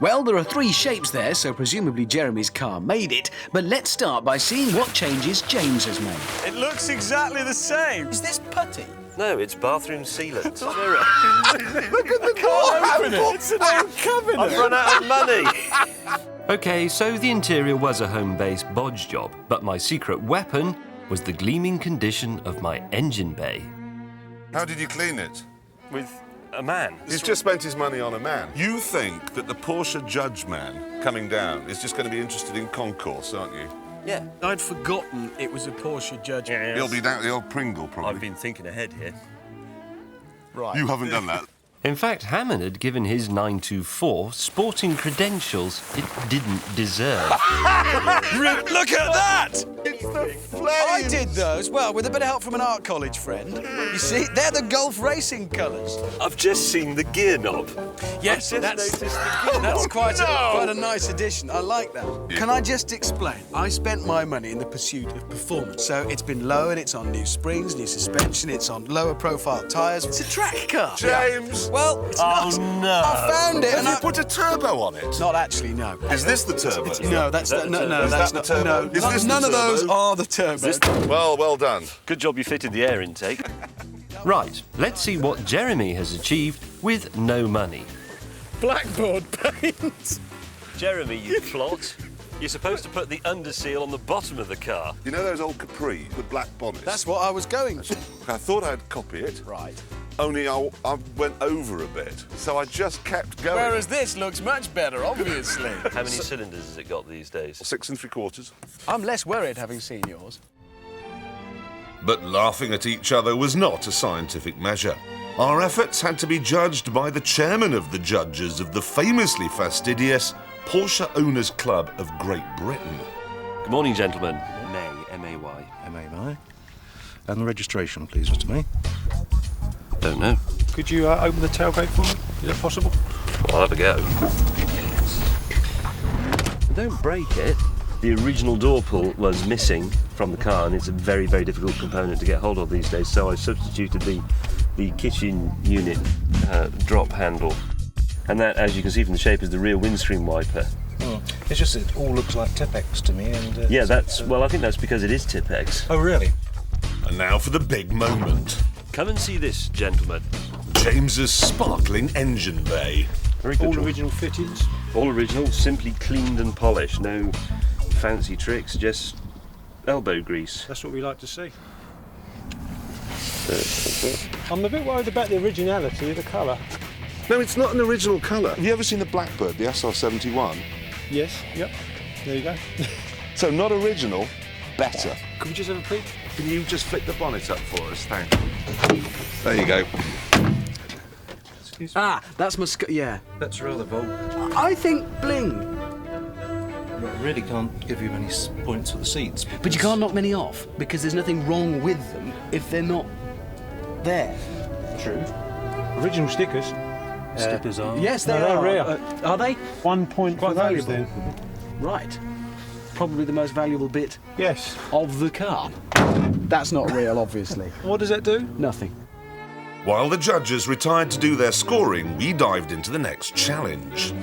Well, there are 3 shapes there, so presumably Jeremy's car made it. But let's start by seeing what changes James has made. It looks exactly the same. Is this putty? No, it's bathroom sealant. Look at the car! It's an old cabinet. I've run out of money. OK, so the interior was a home-based bodge job, but my secret weapon was the gleaming condition of my engine bay. How did you clean it? With a man. He's just spent his money on a man. You think that the Porsche judge man coming down is just going to be interested in concourse, aren't you? Yeah. I'd forgotten it was a Porsche judge. Yes. He'll be down at the old Pringle, probably. I've been thinking ahead here. Right. You haven't done that. In fact, Hammond had given his 924 sporting credentials it didn't deserve. Look at that! It's the flames! I did those, well, with a bit of help from an art college friend. You see, they're the Gulf racing colours. I've just seen the gear knob. Yes, that's quite a nice addition. I like that. Can I just explain? I spent my money in the pursuit of performance. So it's been lowered, it's on new springs, new suspension, it's on lower profile tyres. It's a track car. James! Well, it's not. No. I found it. Have you put a turbo on it? Not actually, no. Is this the turbo? No, that's that no, the no, turbo? that's Is that not. the turbo? No, Is this the none of those turbo? are the turbos. Well done. Good job you fitted the air intake. Right, let's see what Jeremy has achieved with no money. Blackboard paint. Jeremy, you plot. You're supposed to put the underseal on the bottom of the car. You know those old Capri with black bonnets? That's what I was going for. I thought I'd copy it. Right. Only I went over a bit, so I just kept going. Whereas this looks much better, obviously. How many cylinders has it got these days? 6 3/4. I'm less worried having seen yours. But laughing at each other was not a scientific measure. Our efforts had to be judged by the chairman of the judges of the famously fastidious Porsche Owners Club of Great Britain. Good morning, gentlemen. May, M-A-Y. M-A-Y. And the registration, please, Mr. May. Don't know. Could you open the tailgate for me? Is that possible? I'll have a go. Don't break it. The original door pull was missing from the car, and it's a very, very difficult component to get hold of these days, so I substituted the kitchen unit drop handle. And that, as you can see from the shape, is the rear windscreen wiper. It's just it all looks like Tipex to me, and... Yeah, well, I think that's because it is Tipex. Oh, really? And now for the big moment. Come and see this, gentlemen. James's sparkling engine bay. Very good All job. original fittings? All original, simply cleaned and polished. No fancy tricks, just elbow grease. That's what we like to see. I'm a bit worried about the originality of the colour. No, it's not an original colour. Have you ever seen the Blackbird, the SR71? Yes, yep. There you go. So not original, better. Could we just have a peek? Can you just flick the bonnet up for us? Thanks. There you go. Excuse me. Ah, that's yeah. That's rather bold. I think bling. I really can't give you many points for the seats. But you can't knock many off, because there's nothing wrong with them if they're not there. True. Original stickers. Stickers are... Yes, they No, they're are. rare. Are they? 1 point Quite for those, valuable. then. Right. Probably the most valuable bit Yes. of the car. That's not real, obviously. What does that do? Nothing. While the judges retired to do their scoring, we dived into the next challenge.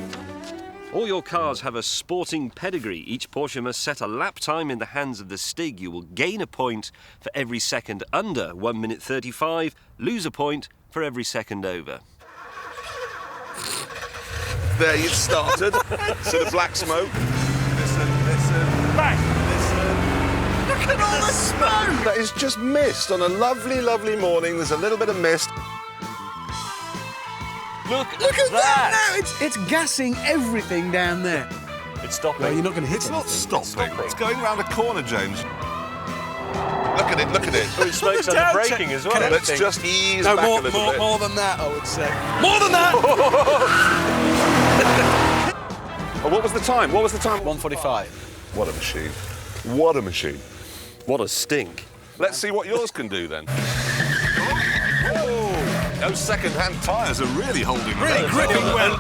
All your cars have a sporting pedigree. Each Porsche must set a lap time in the hands of the Stig. You will gain a point for every second under 1 minute 35, lose a point for every second over. There you started. So the black smoke. Listen. Bang! Look at all the smoke! That is just mist. On a lovely, lovely morning, there's a little bit of mist. Look at that! No, it's gassing everything down there. It's stopping. Well, you're not going to hit It's it. not stopping. It's going round a corner, James. Look at it, look at it. Oh, it smokes under braking as well. Let's just ease No, back a little bit. more than that, I would say. More than that! Oh, what was the time? 1:45. What a machine. What a machine. What a stink. Let's see what yours can do then. Those second-hand tyres are really holding. Really gripping well.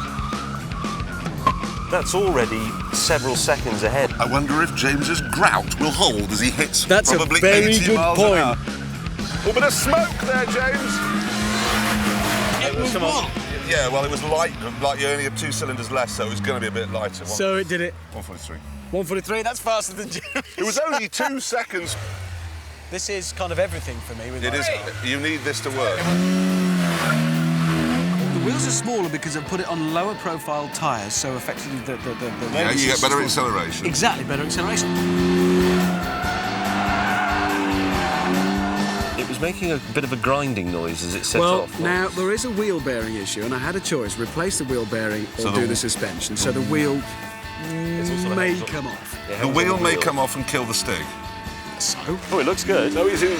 That's already several seconds ahead. I wonder if James's grout will hold as he hits That's a probably very 80 good miles point. an hour. Oh, bit of smoke there, James. Come on. Yeah, well, it was light, like you only have 2 cylinders less, so it was going to be a bit lighter. So it did it. 143. 143, that's faster than Jeremy. It was only 2 seconds. This is kind of everything for me. With It is. You need this to work. The wheels are smaller because I've put it on lower profile tyres, so effectively the Yeah, you get better acceleration. Exactly, better acceleration. It was making a bit of a grinding noise as it set Well, off. now there is a wheel bearing issue, and I had a choice: replace the wheel bearing or So do the suspension. So the wheel may come off. The wheel may come off and kill the Stig. So Oh, it looks good. So he's in.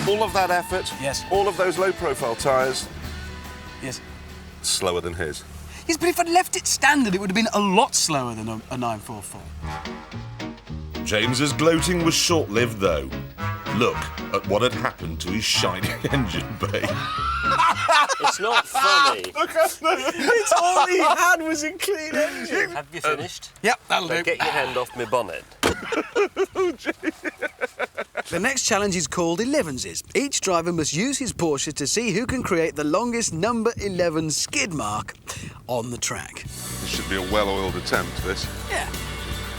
All of that effort. Yes. All of those low-profile tyres. yes, Slower than his. yes, but if I'd left it standard, it would have been a lot slower than a 944. James's gloating was short-lived, though. Look at what had happened to his shiny engine bay. It's not funny. It's all he had was a clean engine. Have you finished? Yep, that'll So do. get your hand off my bonnet. The next challenge is called 11s. Each driver must use his Porsche to see who can create the longest number 11 skid mark on the track. This should be a well-oiled attempt, this. Yeah.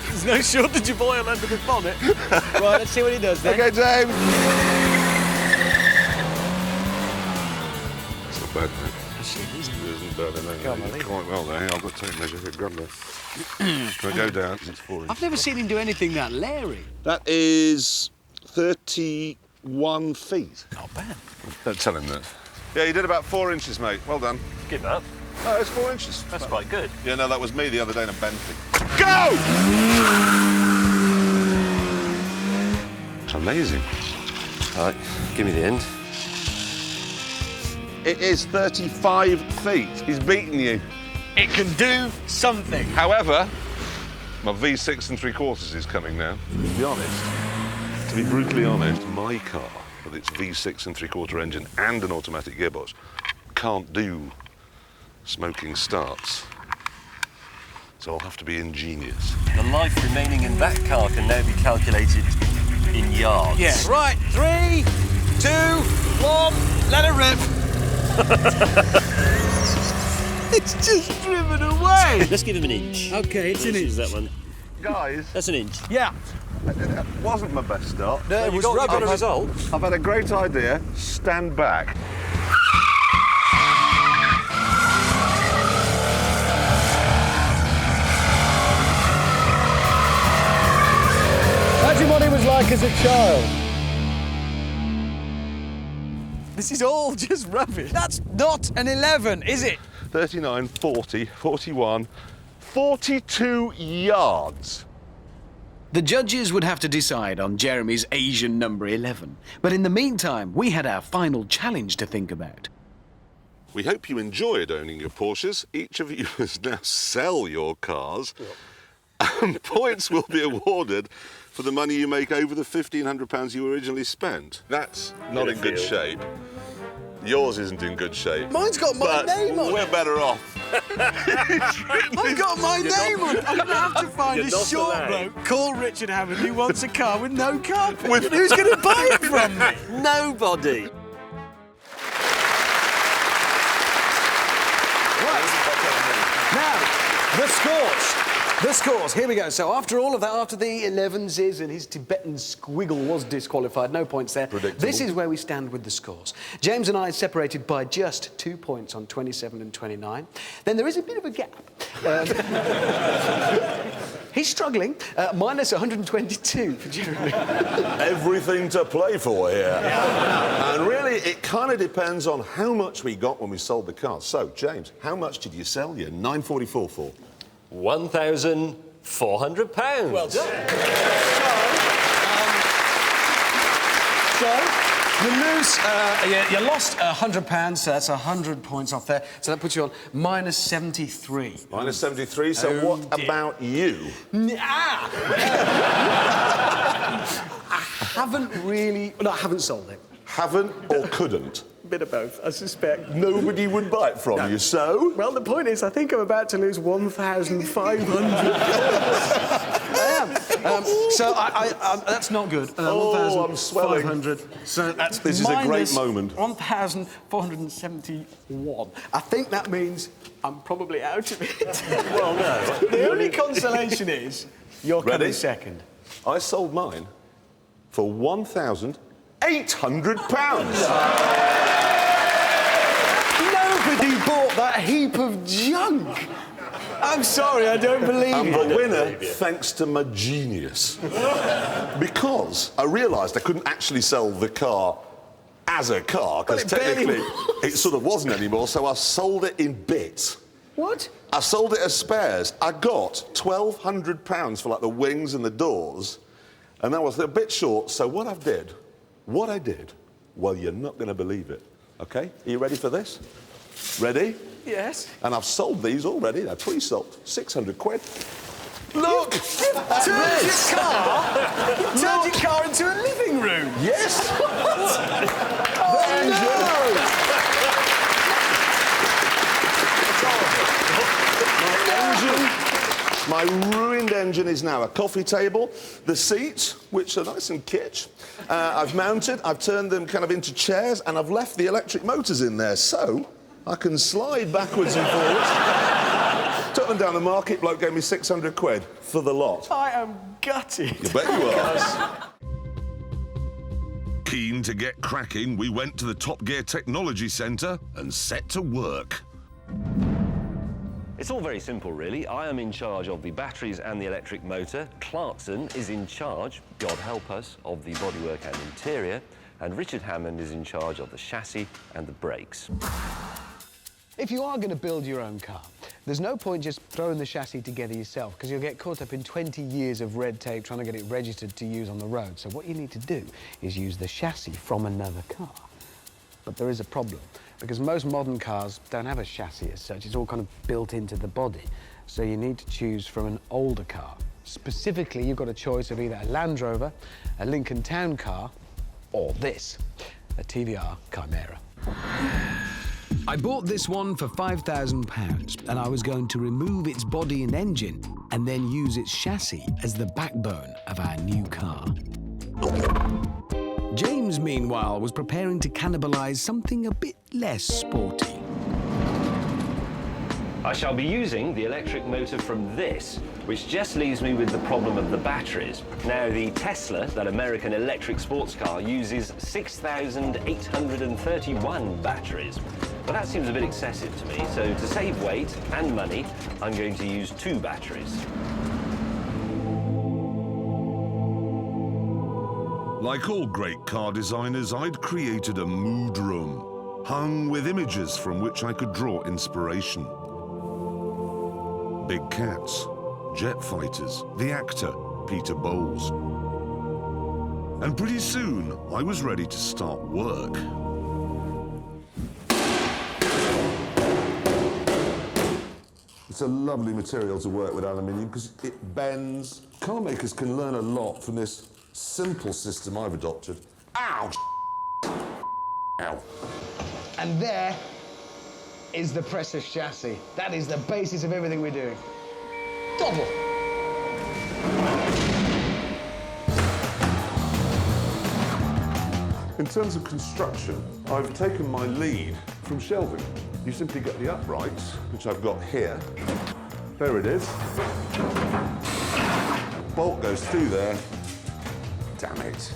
There's no shortage of oil under the bonnet. Right, let's see what he does then. OK, James. It's not bad, mate. It isn't bad, I know. You did quite well there. I've got tape measure for Grundler. Can I go down? It's 4 inches. I've never seen him do anything that Larry. That is 31 feet. Not bad. Don't tell him that. Yeah, you did about 4 inches, mate. Well done. Give up. No, it's 4 inches. That's quite good. Yeah, no, that was me the other day in a Bentley. Go! It's amazing. All right, give me the end. It is 35 feet. He's beaten you. It can do something. However, my V6 3/4 is coming now. To be brutally honest, my car, with its V6 3/4 engine and an automatic gearbox, can't do smoking starts. So I'll have to be ingenious. The life remaining in that car can now be calculated in yards. Yeah, right. 3, 2, 1, let it rip. It's just driven away. Let's give him an inch. Okay, it's an inch. Use that one. Guys, That's an inch. Yeah. that wasn't my best start. No, it was got rubbish. a result. I've had a great idea. Stand back. Imagine what he was like as a child. This is all just rubbish. That's not an 11, is it? 39, 40, 41, 42 yards. The judges would have to decide on Jeremy's Asian number 11. But in the meantime, we had our final challenge to think about. We hope you enjoyed owning your Porsches. Each of you must now sell your cars. And points will be awarded for the money you make over the £1,500 you originally spent. That's not in good shape. Yours isn't in good shape. Mine's got my But name on it. we're better off. I've got my name on it. I'm going to have to find You're a not short allowed. bloke called Richard Hammond who wants a car with no carpet. Who's going to buy it from me? Nobody. Now, the scores. The scores, here we go. So after all of that, after the 11s and his Tibetan squiggle was disqualified, no points there. This is where we stand with the scores. James and I separated by just 2 points on 27 and 29. Then there is a bit of a gap. He's struggling. Minus 122 for Jeremy. Everything to play for here. And really, it kind of depends on how much we got when we sold the cars. So, James, how much did you sell your 944 for? £1,400. Well done. So, you lose, you lost £100, so that's 100 points off there. So that puts you on minus 73. Minus 73, so Oh, what dear. about you? I haven't really... No, I haven't sold it. Haven't or couldn't? bit of both, I suspect. Nobody would buy it from you, so? Well, the point is, I think I'm about to lose 1,500. I am. So that's not good. Oh, I'm swelling. 1,500. So that's This is a great moment. 1,471. I think that means I'm probably out of it. Well, no. The only consolation is you're coming Ready? second. I sold mine for £1,800. Nobody bought that heap of junk. I'm sorry, I don't believe I'm you. the winner thanks to my genius. Because I realised I couldn't actually sell the car as a car, because But it barely technically it sort of wasn't anymore, so I sold it in bits. What? I sold it as spares. I got £1,200 for like the wings and the doors, and that was a bit short. So what I did, well, you're not going to believe it. Okay, are you ready for this? Ready? Yes. And I've sold these already. They're pre-sold, £600. Look! Turned your car into a living room. Yes. My ruined engine is now a coffee table. The seats, which are nice and kitsch, I've mounted. I've turned them kind of into chairs, and I've left the electric motors in there, so I can slide backwards and forwards. Took them down the market. Bloke gave me £600 for the lot. I am gutted. You bet you are. Keen to get cracking, we went to the Top Gear Technology Centre and set to work. It's all very simple, really. I am in charge of the batteries and the electric motor. Clarkson is in charge, God help us, of the bodywork and interior. And Richard Hammond is in charge of the chassis and the brakes. If you are going to build your own car, there's no point just throwing the chassis together yourself, because you'll get caught up in 20 years of red tape trying to get it registered to use on the road. So what you need to do is use the chassis from another car. But there is a problem, because most modern cars don't have a chassis as such. It's all kind of built into the body. So you need to choose from an older car. Specifically, you've got a choice of either a Land Rover, a Lincoln Town Car, or this, a TVR Chimera. I bought this one for £5,000, and I was going to remove its body and engine and then use its chassis as the backbone of our new car. James, meanwhile, was preparing to cannibalise something a bit less sporty. I shall be using the electric motor from this, which just leaves me with the problem of the batteries. Now, the Tesla, that American electric sports car, uses 6,831 batteries. But that seems a bit excessive to me, so to save weight and money, I'm going to use 2 batteries. Like all great car designers, I'd created a mood room, hung with images from which I could draw inspiration. Big cats, jet fighters, the actor, Peter Bowles. And pretty soon, I was ready to start work. It's a lovely material to work with, aluminium, because it bends. Car makers can learn a lot from this simple system I've adopted. Ow! Ow. And there is the precious chassis. That is the basis of everything we're doing. Double. In terms of construction, I've taken my lead from shelving. You simply get the uprights, which I've got here. There it is. Bolt goes through there. Damn it.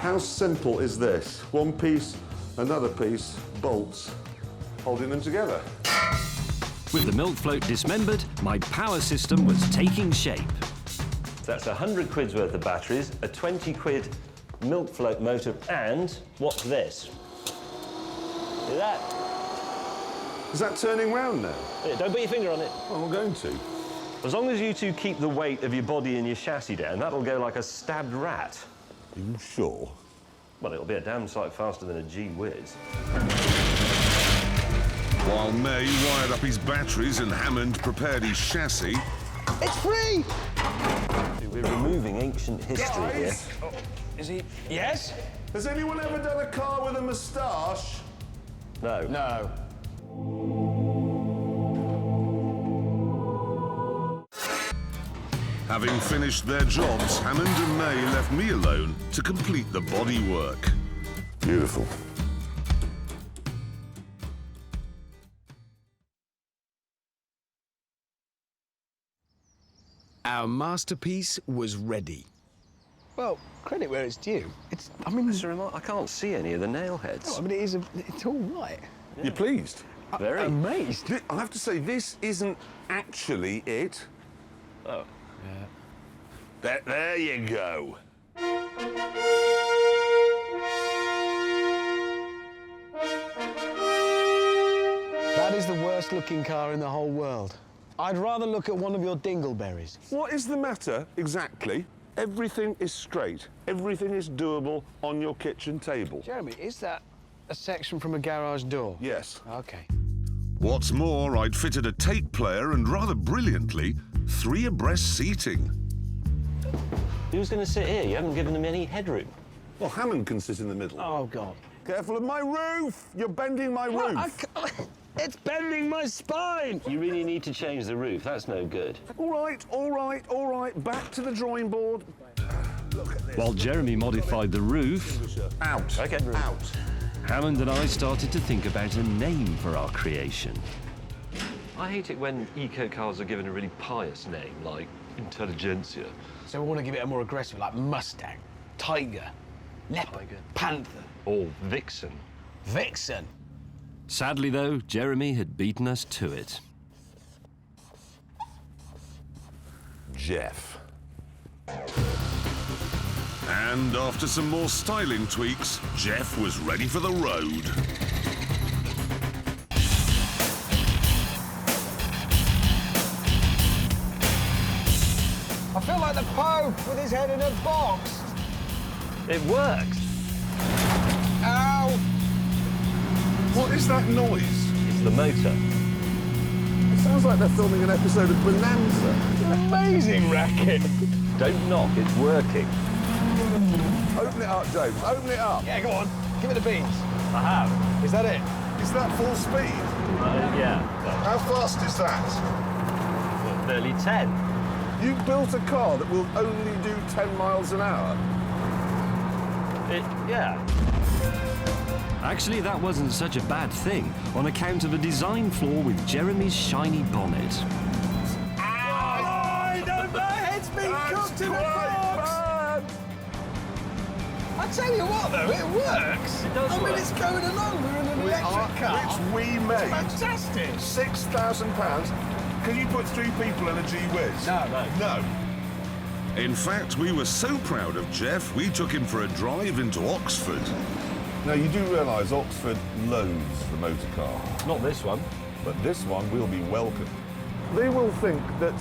How simple is this? One piece, another piece, bolts, holding them together. With the milk float dismembered, my power system was taking shape. So that's £100 worth of batteries, a £20 milk float motor, and what's this? See that? Is that turning round now? Don't put your finger on it. Oh, I'm going to. As long as you two keep the weight of your body and your chassis down, that'll go like a stabbed rat. Are you sure? Well, it'll be a damn sight faster than a gee-whiz. While May wired up his batteries and Hammond prepared his chassis, It's free! We're removing ancient history here. Is he? Yes? Has anyone ever done a car with a moustache? No. No. Having finished their jobs, Hammond and May left me alone to complete the bodywork. Beautiful. Our masterpiece was ready. Well, credit where it's due. I mean, I can't see any of the nail heads. I mean, it's all right. You're pleased? Very. Amazed. I have to say, this isn't actually it. Oh. Yeah. There you go. That is the worst looking car in the whole world. I'd rather look at one of your dingleberries. What is the matter exactly? Everything is straight. Everything is doable on your kitchen table. Jeremy, is that a section from a garage door? Yes. OK. What's more, I'd fitted a tape player and, rather brilliantly, 3 abreast seating. Who's going to sit here? You haven't given them any headroom. Well, Hammond can sit in the middle. Oh, God. Careful of my roof! You're bending my roof. It's bending my spine! You really need to change the roof. That's no good. All right, all right, all right. Back to the drawing board. Look at this. While Jeremy modified the roof, Out. Okay. Out. Hammond and I started to think about a name for our creation. I hate it when eco-cars are given a really pious name, like Intelligentsia. So we want to give it a more aggressive, like Mustang, Tiger, Leopard, Tiger. Panther, Or Vixen. Vixen. Sadly, though, Jeremy had beaten us to it. Jeff. And after some more styling tweaks, Jeff was ready for the road. I feel like the Pope with his head in a box. It works. Ow! What is that noise? It's the motor. It sounds like they're filming an episode of Bonanza. Amazing racket. Don't knock, it's working. Open it up, James. Open it up. Yeah, go on. Give it the beans. I have. Is that it? Is that full speed? Yeah. How fast is that? Well, nearly 10. You built a car that will only do 10 miles an hour? Yeah. Actually, that wasn't such a bad thing, on account of a design flaw with Jeremy's shiny bonnet. Oh, no, my head's been cooked in a box! I tell you what, though, it works. It does I mean, work. it's going along. We're in an electric car. Which we made. Fantastic. £6,000. Can you put 3 people in a G-Wiz? No. In fact, we were so proud of Jeff, we took him for a drive into Oxford. Now, you do realise Oxford loathes the motor car. Not this one. But this one will be welcome. They will think that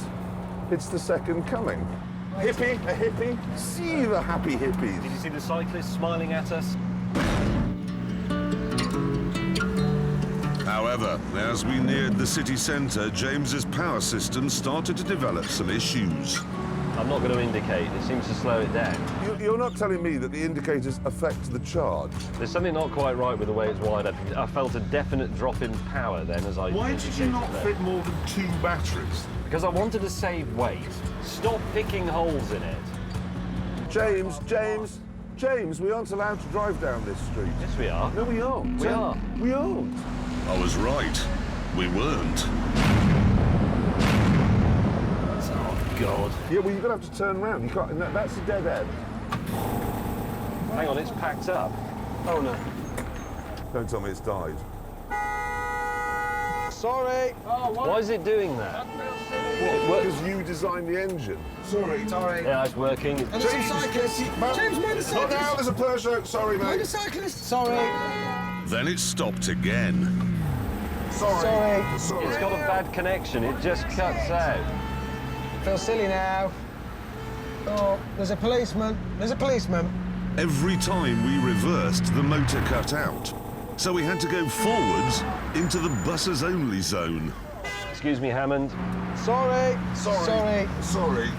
it's the second coming. A hippie. See the happy hippies. Did you see the cyclist smiling at us? However, as we neared the city centre, James's power system started to develop some issues. I'm not going to indicate. It seems to slow it down. You're not telling me that the indicators affect the charge? There's something not quite right with the way it's wired up. I felt a definite drop in power then as I... Why did you not fit more than 2 batteries? Because I wanted to save weight. Stop picking holes in it. James, we aren't allowed to drive down this street. Yes, we are. No, we aren't. We are. We aren't. I was right. We weren't. Oh, God. Yeah, well, you're going to have to turn around. You can't. That's a dead end. Hang on, it's packed up. Oh, no. Don't tell me it's died. Sorry. Oh, what? Why is it doing that? What? Because you designed the engine. Sorry. Yeah, it's working. And there's some cyclists. James, motorcyclist. Oh, now there's a Peugeot. Sorry, mate. Motorcyclist. Sorry. Then it stopped again. Sorry. It's got a bad connection. It just cuts out. Feel silly now. Oh, there's a policeman. Every time we reversed, the motor cut out. So we had to go forwards into the buses only zone. Excuse me, Hammond. Sorry. Sorry.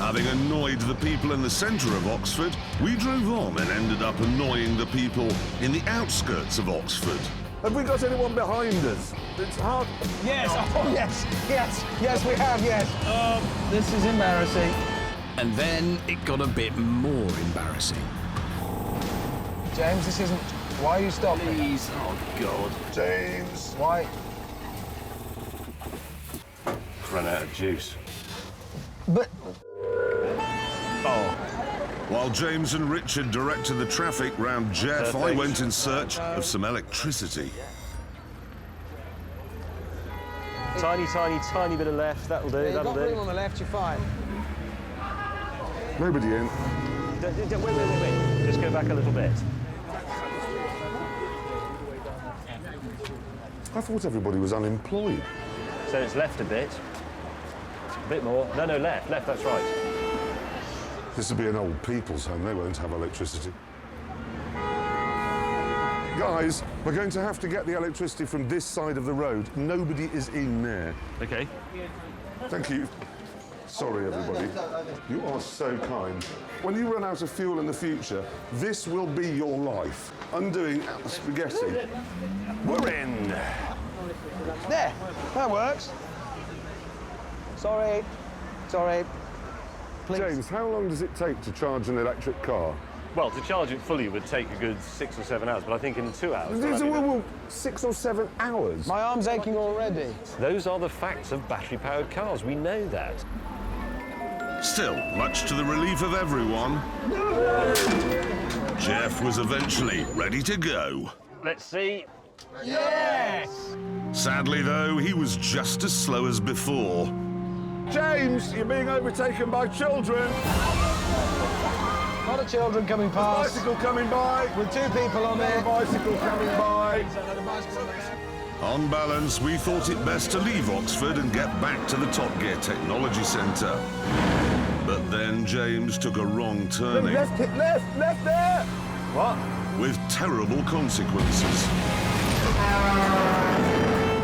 Having annoyed the people in the centre of Oxford, we drove on and ended up annoying the people in the outskirts of Oxford. Have we got anyone behind us? It's hard. Yes, oh yes, we have, yes. This is embarrassing. And then it got a bit more embarrassing. James, this isn't... Why are you stopping? Please, oh God. James. Why? Run out of juice. But... While James and Richard directed the traffic round Jeff, I Perfect. went in search of some electricity. Tiny, tiny, tiny bit of left. That'll do. You've That'll got room do. on the left, you're fine. Nobody in. Wait. Just go back a little bit. I thought everybody was unemployed. So it's left a bit. A bit more. No, left. That's right. This will be an old people's home. They won't have electricity. Guys, we're going to have to get the electricity from this side of the road. Nobody is in there. Okay. Thank you. Sorry, everybody. You are so kind. When you run out of fuel in the future, this will be your life. Undoing spaghetti. We're in. There, that works. Sorry. Please. James, how long does it take to charge an electric car? Well, to charge it fully would take a good 6 or 7 hours, but I think in 2 hours. Well, 6 or 7 hours. My arm's aching already. Those are the facts of battery-powered cars. We know that. Still, much to the relief of everyone, Jeff was eventually ready to go. Let's see. Yes! Sadly, though, he was just as slow as before. James, you're being overtaken by children. A lot of children coming past. Bicycle coming by. With 2 people on there. Bicycle coming by. On balance, we thought it best to leave Oxford and get back to the Top Gear Technology Centre. But then James took a wrong turning. Left there. What? With terrible consequences.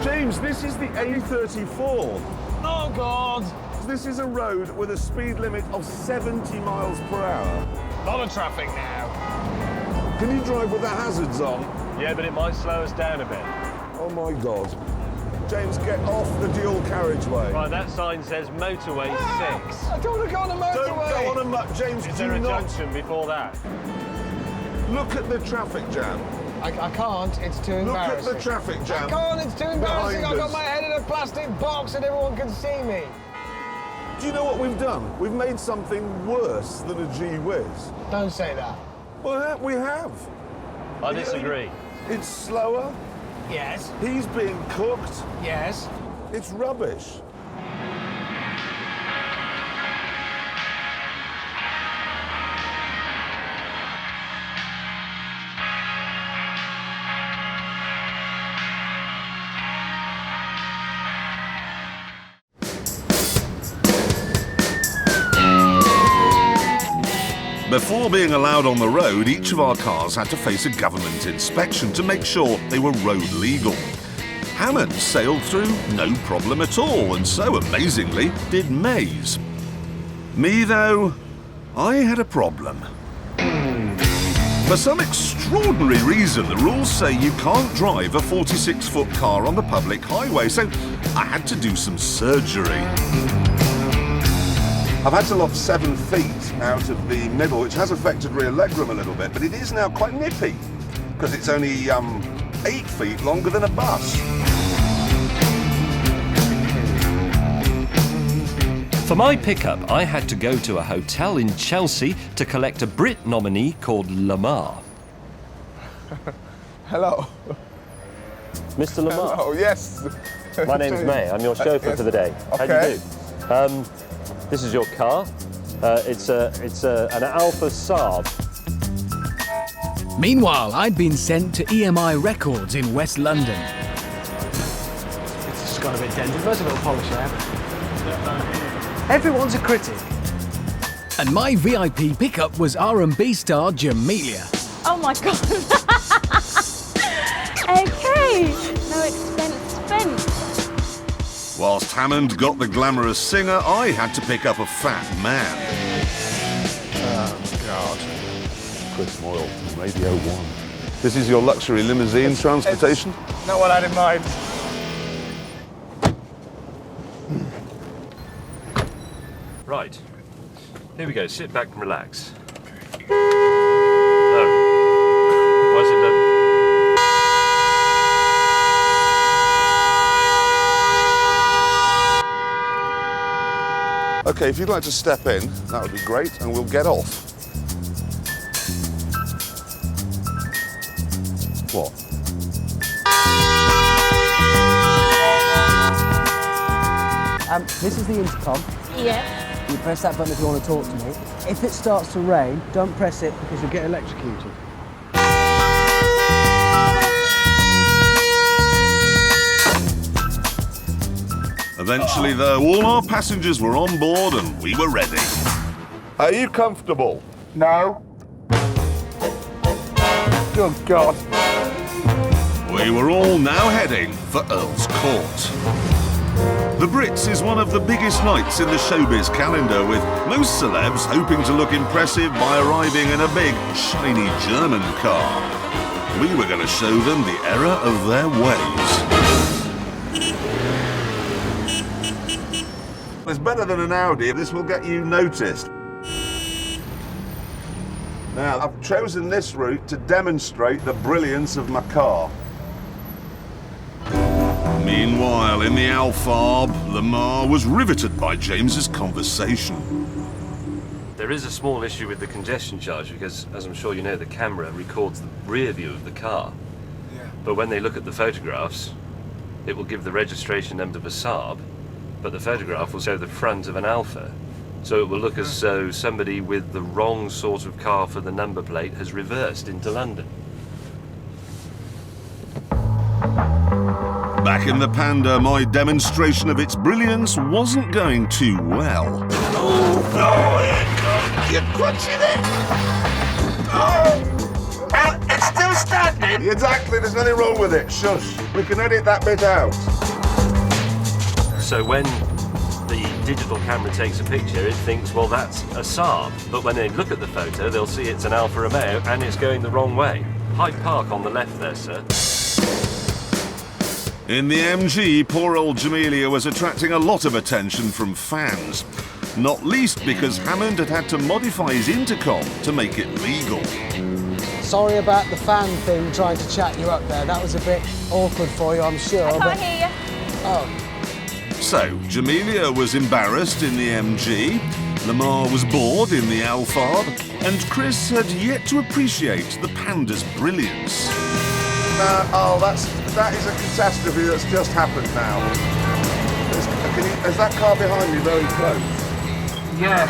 James, this is the A34. Oh, God! This is a road with a speed limit of 70 miles per hour. A lot of traffic now. Can you drive with the hazards on? Yeah, but it might slow us down a bit. Oh my God. James, get off the dual carriageway. Right, that sign says motorway 6. I don't want to go on a motorway. Don't go on a James, Is do there a not. junction before that? Look at the traffic jam. I can't, it's too Look at embarrassing. the traffic jam. I can't, it's too embarrassing. behind I've got us. my head in a plastic box and everyone can see me. Do you know what we've done? We've made something worse than a gee whiz. Don't say that. Well, we have. I disagree. It's slower. Yes. He's being cooked. Yes. It's rubbish. Before being allowed on the road, each of our cars had to face a government inspection to make sure they were road legal. Hammond sailed through no problem at all, and so amazingly did Mays. Me, though, I had a problem. For some extraordinary reason, the rules say you can't drive a 46-foot car on the public highway, so I had to do some surgery. I've had to loft 7 feet out of the middle, which has affected rear legroom a little bit, but it is now quite nippy, because it's only 8 feet longer than a bus. For my pickup, I had to go to a hotel in Chelsea to collect a Brit nominee called Lamar. Hello. Mr. Lamar. Oh, yes. My name's May. I'm your chauffeur for the day. How do you do? This is your car. It's an Alfa Saab. Meanwhile, I'd been sent to EMI Records in West London. It's just got a bit dented. First of all, polish it out. Everyone's a critic. And my VIP pickup was R&B star Jamelia. Oh my God. Okay, no expense spent. Whilst Hammond got the glamorous singer, I had to pick up a fat man. Oh, God. Chris Moyle from Radio 1. This is your luxury limousine transportation? Not what I had in mind. Right. Here we go. Sit back and relax. Oh. Why is it done? OK, if you'd like to step in, that would be great, and we'll get off. What? This is the intercom. Yeah. You press that button if you want to talk to me. If it starts to rain, don't press it because you'll get electrocuted. Eventually, though, all our passengers were on board and we were ready. Are you comfortable? No. Good God. We were all now heading for Earl's Court. The Brits is one of the biggest nights in the showbiz calendar, with most celebs hoping to look impressive by arriving in a big, shiny German car. We were going to show them the error of their ways. It's better than an Audi. This will get you noticed. Now, I've chosen this route to demonstrate the brilliance of my car. Meanwhile, in the Alphard, Lamar was riveted by James's conversation. There is a small issue with the congestion charge because, as I'm sure you know, the camera records the rear view of the car. Yeah. But when they look at the photographs, it will give the registration number of a Saab, but the photograph will show the front of an Alfa. So it will look as though somebody with the wrong sort of car for the number plate has reversed into London. Back in the Panda, my demonstration of its brilliance wasn't going too well. Oh, no! You're crunching it! Oh! It's still standing. Exactly, there's nothing wrong with it. Shush. We can edit that bit out. So when the digital camera takes a picture, it thinks, well, that's a Saab. But when they look at the photo, they'll see it's an Alfa Romeo and it's going the wrong way. Hyde Park on the left there, sir. In the MG, poor old Jamelia was attracting a lot of attention from fans. Not least because Hammond had to modify his intercom to make it legal. Sorry about the fan thing, trying to chat you up there. That was a bit awkward for you, I'm sure. I can't hear you. Oh. So, Jamelia was embarrassed in the MG, Lamar was bored in the Alphard, and Chris had yet to appreciate the Panda's brilliance. That is a catastrophe that's just happened now. Is that car behind me very close? Yes.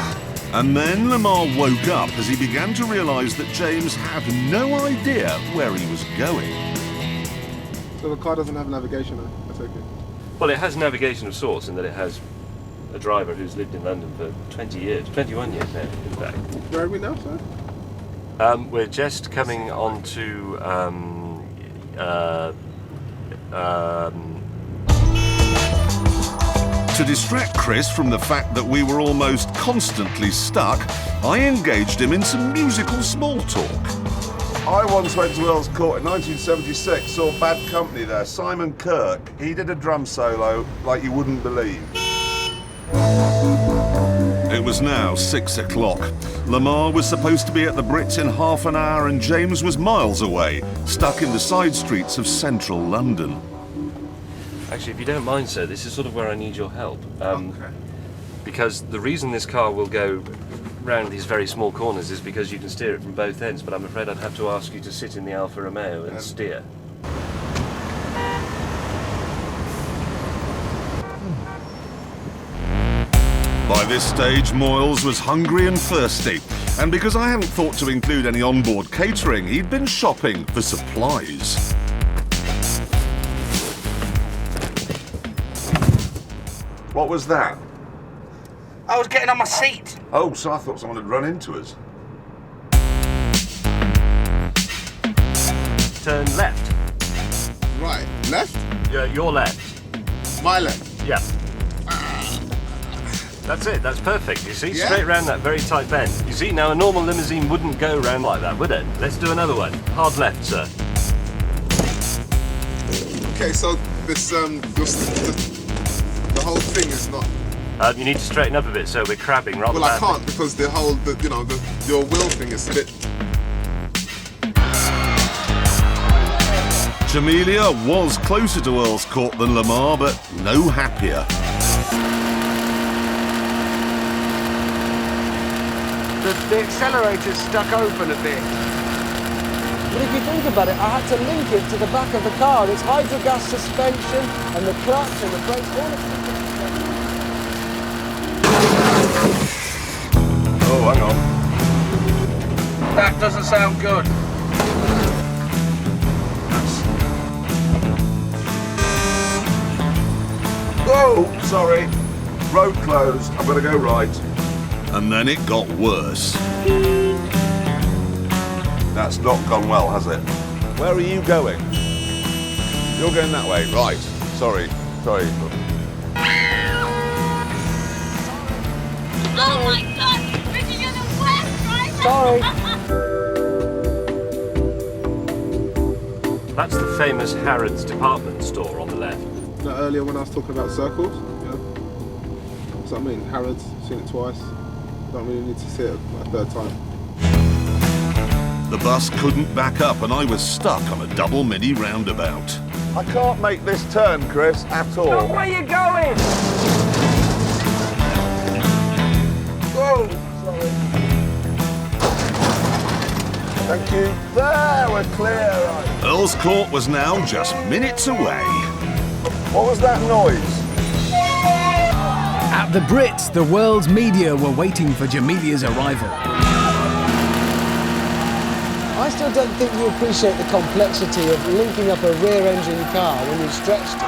And then Lamar woke up as he began to realise that James had no idea where he was going. So the car doesn't have navigation, I take it? Well, it has navigation of sorts in that it has a driver who's lived in London for 20 years, 21 years now, in fact. Where are we now, sir? We're just coming on to To distract Chris from the fact that we were almost constantly stuck, I engaged him in some musical small talk. I once went to Earl's Court in 1976, saw Bad Company there. Simon Kirk, he did a drum solo like you wouldn't believe. It was now 6 o'clock. Lamar was supposed to be at the Brits in half an hour and James was miles away, stuck in the side streets of central London. Actually, if you don't mind, sir, this is sort of where I need your help. Okay. Because the reason this car will go round these very small corners is because you can steer it from both ends, but I'm afraid I'd have to ask you to sit in the Alfa Romeo and steer. By this stage, Moyles was hungry and thirsty, and because I hadn't thought to include any onboard catering, he'd been shopping for supplies. What was that? I was getting on my seat. Oh, so I thought someone had run into us. Turn left. Right. Left? Your left. My left. Yeah. That's it, that's perfect. You see, Yeah. straight round that very tight bend. You see, now a normal limousine wouldn't go round like that, would it? Let's do another one. Hard left, sir. Okay, so this the whole thing is not. You need to straighten up a bit, so we're crabbing rather Well, I badly. can't because the whole, your wheel thing is a bit. Jamelia was closer to Earl's Court than Lamar, but no happier. The accelerator's stuck open a bit. But if you think about it, I had to link it to the back of the car. It's hydrogas suspension and the clutch and the brakes, all of it. Oh, hang on. That doesn't sound good. Oh, sorry. Road closed. I'm going to go right. And then it got worse. That's not gone well, has it? Where are you going? You're going that way. Right. Sorry. Oh my God! Richard, you're the worst driver! Sorry. That's the famous Harrods department store on the left. Earlier when I was talking about circles, yeah. So I mean, Harrods, seen it twice. Don't really need to see it a third time. The bus couldn't back up and I was stuck on a double mini roundabout. I can't make this turn, Chris, at all. Where are you going? Oh, sorry. Thank you. There, we're clear. Right. Earl's Court was now just minutes away. What was that noise? At the Brits, the world's media were waiting for Jamelia's arrival. I still don't think you appreciate the complexity of linking up a rear-engine car when you've stretched it.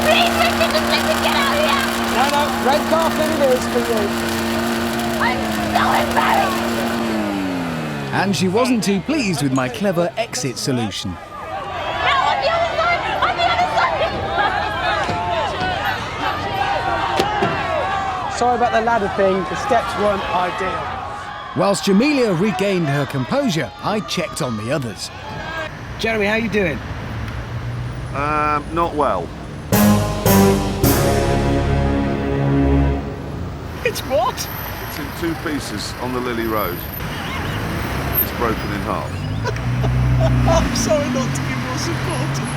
Please, Richard, just let me get out of here! No, red carpet it is for you. I'm so embarrassed! And she wasn't too pleased with my clever exit solution. Now on the other side! On the other side! Sorry about the ladder thing, the steps weren't ideal. Whilst Jamelia regained her composure, I checked on the others. Jeremy, how you doing? Not well. It's what? It's in two pieces on the Lily Road. It's broken in half. I'm sorry not to be more supportive.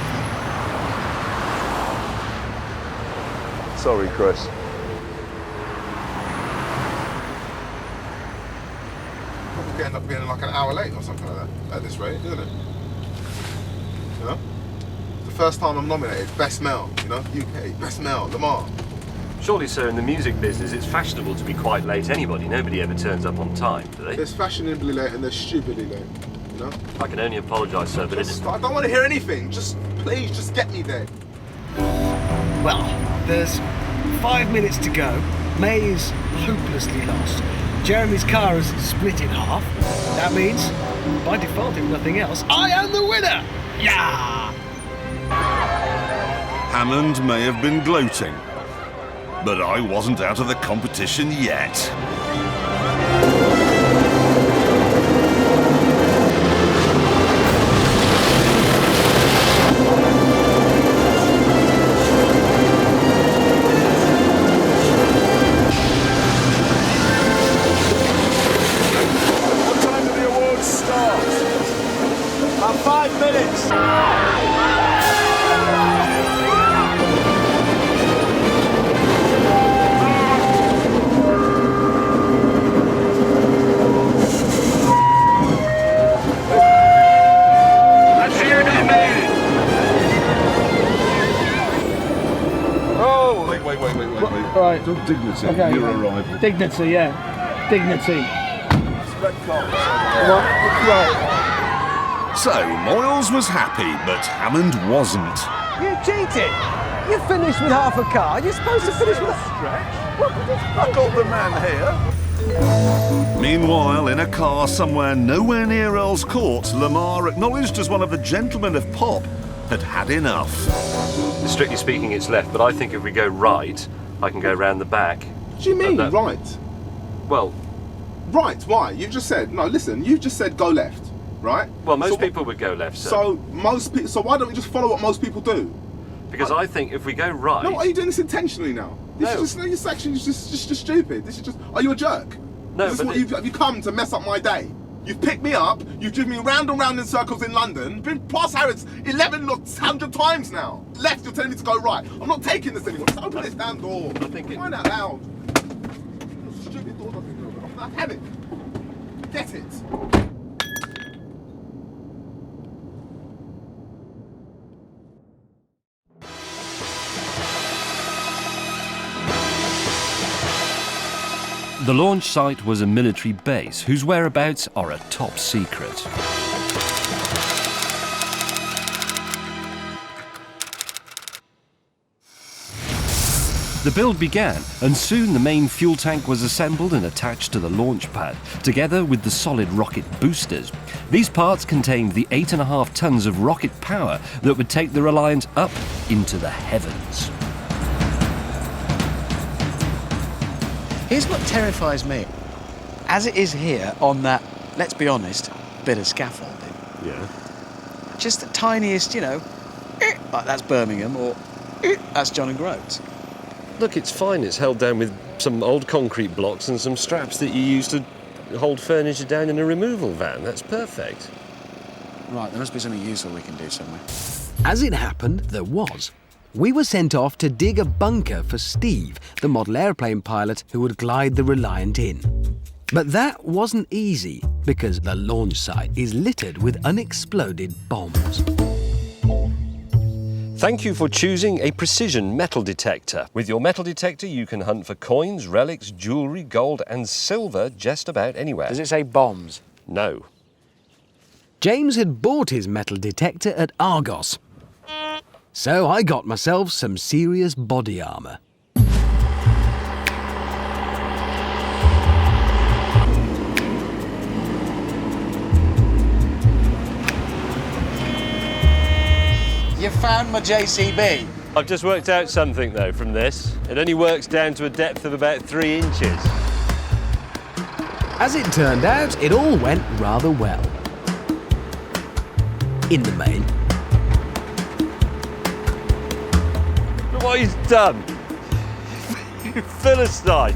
Sorry, Chris. Probably end up being like an hour late or something like that at this rate, isn't it? You know? The first time I'm nominated, best male, you know, UK, best male, Lamar. Surely, sir, in the music business, it's fashionable to be quite late anybody. Nobody ever turns up on time, do they? There's fashionably late and there's stupidly late, you know? I can only apologise, sir, but it's... I don't want to hear anything. Just, please, just get me there. Well, there's 5 minutes to go. May is hopelessly lost. Jeremy's car is split in half. That means, by default, if nothing else, I am the winner! Yeah! Hammond may have been gloating, but I wasn't out of the competition yet. What time do the awards start? About 5 minutes. Wait. Right. Dignity, Okay. your arrival. Dignity, yeah. Dignity. Right. So, Moyles was happy, but Hammond wasn't. You cheated. You finished with half a car. You're supposed to finish with a stretch. I got the man here. Meanwhile, in a car somewhere nowhere near Earl's Court, Lamar, acknowledged as one of the gentlemen of pop, had had enough. Strictly speaking, it's left, but I think if we go right, I can go round the back. What do you mean, right? Well... Right, why? You just said, no, listen, you just said go left, right? Well, most people would go left, sir. So why don't we just follow what most people do? Because I think if we go right... No, are you doing this intentionally now? This section is just stupid. This is just... Are you a jerk? No, this is what have you come to mess up my day? You've picked me up, you've driven me round and round in circles in London, been past Harrods 1,100 times now. Left, you're telling me to go right. I'm not taking this anymore. Just open this damn door. I think it... Find out loud. Stupid door doesn't go. I have it. Get it. The launch site was a military base whose whereabouts are a top secret. The build began, and soon the main fuel tank was assembled and attached to the launch pad, together with the solid rocket boosters. These parts contained the 8.5 tons of rocket power that would take the Reliant up into the heavens. Here's what terrifies me. As it is here on that, let's be honest, bit of scaffolding. Yeah. Just the tiniest, like that's Birmingham or that's John and Groats. Look, it's fine. It's held down with some old concrete blocks and some straps that you use to hold furniture down in a removal van. That's perfect. Right, there must be something useful we can do somewhere. As it happened, there was. We were sent off to dig a bunker for Steve, the model airplane pilot who would glide the Reliant in. But that wasn't easy, because the launch site is littered with unexploded bombs. Thank you for choosing a precision metal detector. With your metal detector, you can hunt for coins, relics, jewellery, gold and silver just about anywhere. Does it say bombs? No. James had bought his metal detector at Argos. So I got myself some serious body armour. You found my JCB? I've just worked out something, though, from this. It only works down to a depth of about 3 inches. As it turned out, it all went rather well. In the main. Look what he's done! You Philistine!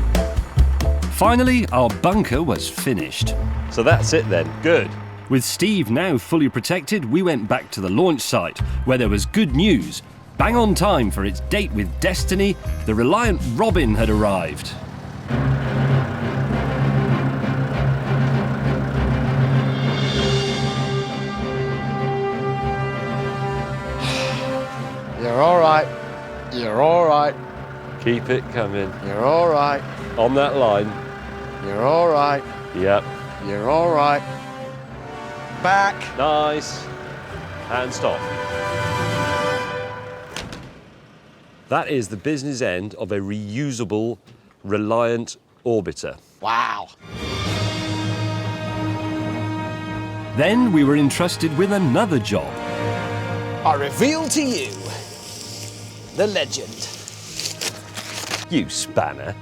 Finally, our bunker was finished. So that's it then. Good. With Steve now fully protected, we went back to the launch site, where there was good news. Bang on time for its date with Destiny, the Reliant Robin had arrived. You're all right. You're all right. Keep it coming. You're all right. On that line. You're all right. Yep. You're all right. Back. Nice. And stop. That is the business end of a reusable Reliant orbiter. Wow. Then we were entrusted with another job. I reveal to you the legend. You spanner.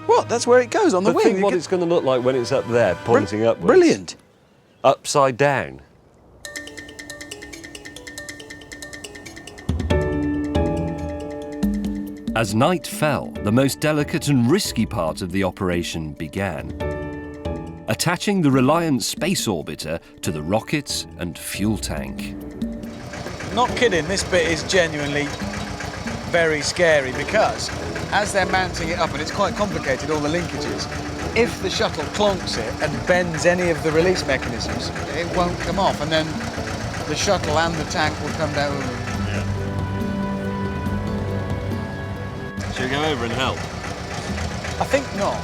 What? That's where it goes on the But wing. think what it's going to look like when it's up there, pointing upwards. Brilliant. Upside down. As night fell, the most delicate and risky part of the operation began. Attaching the Reliant space orbiter to the rockets and fuel tank. Not kidding, this bit is genuinely very scary because as they're mounting it up, and it's quite complicated, all the linkages, if the shuttle clonks it and bends any of the release mechanisms, it won't come off, and then the shuttle and the tank will come down. Yeah. Should we go over and help? I think not.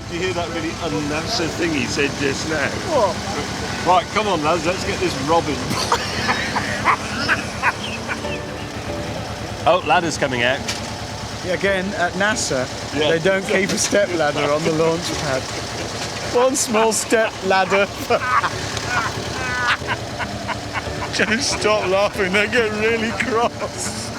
Did you hear that really un-NASA thing he said just now? What? Right, come on lads, let's get this Robin. Oh, ladder's coming out. Again, at NASA, Yeah. they don't keep a step ladder on the launch pad. One small step ladder. Don't stop laughing, they get really cross.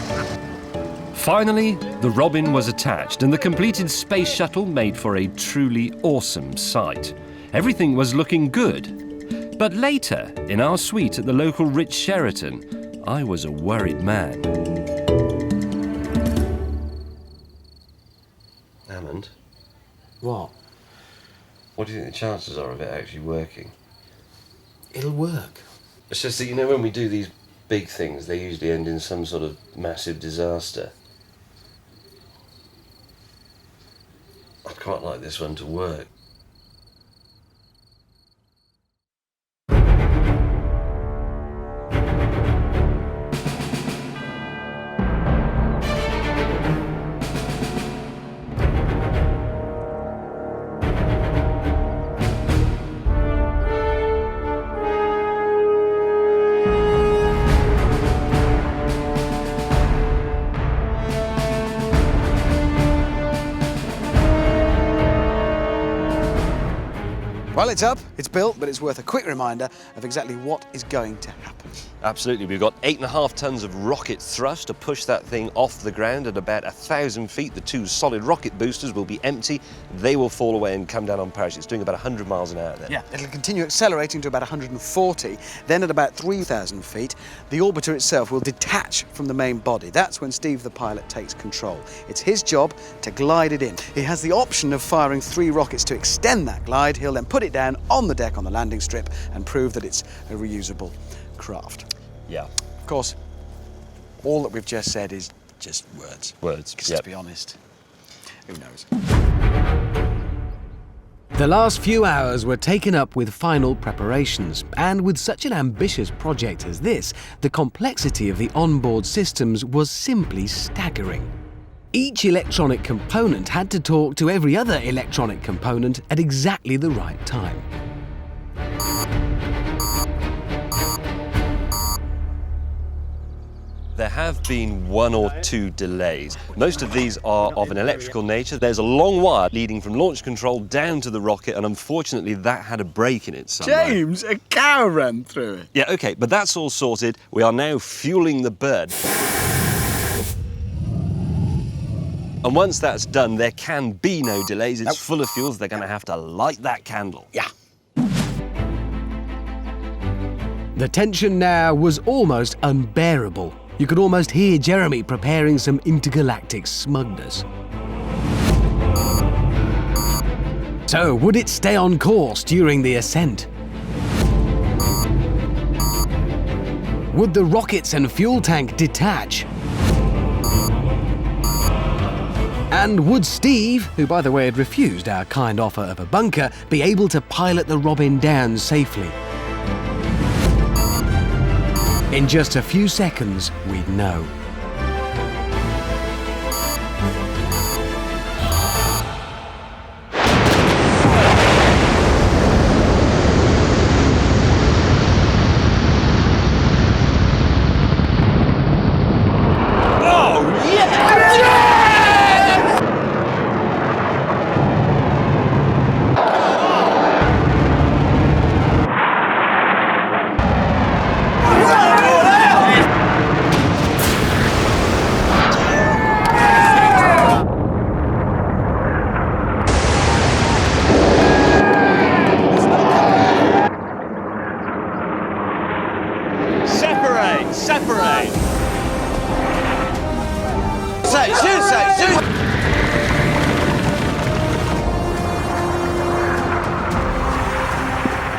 Finally, the Robin was attached and the completed space shuttle made for a truly awesome sight. Everything was looking good. But later, in our suite at the local Ritz Sheraton, I was a worried man. Hammond, What? what do you think the chances are of it actually working? It'll work. It's just that, you know, when we do these big things, they usually end in some sort of massive disaster. I'd quite like this one to work. Well, it's up, it's built, but it's worth a quick reminder of exactly what is going to happen. Absolutely, we've got 8.5 tons of rocket thrust to push that thing off the ground at about 1,000 feet. The two solid rocket boosters will be empty. They will fall away and come down on parachutes, doing about 100 miles an hour then. Yeah, it'll continue accelerating to about 140. Then at about 3,000 feet, the orbiter itself will detach from the main body. That's when Steve, the pilot, takes control. It's his job to glide it in. He has the option of firing 3 rockets to extend that glide. He'll then put it down on the deck on the landing strip and prove that it's a reusable craft. Yeah. Of course, all that we've just said is just words. Words, Because yep. to be honest, who knows? The last few hours were taken up with final preparations, and with such an ambitious project as this, the complexity of the onboard systems was simply staggering. Each electronic component had to talk to every other electronic component at exactly the right time. There have been 1 or 2 delays. Most of these are of an electrical nature. There's a long wire leading from launch control down to the rocket, and unfortunately that had a break in it somewhere. James, a cow ran through it. Yeah, okay, but that's all sorted. We are now fueling the bird. And once that's done, there can be no delays. It's full of fuel, so they're going to have to light that candle. Yeah. The tension now was almost unbearable. You could almost hear Jeremy preparing some intergalactic smugness. So, would it stay on course during the ascent? Would the rockets and fuel tank detach? And would Steve, who by the way had refused our kind offer of a bunker, be able to pilot the Robin down safely? In just a few seconds, we'd know. Separate!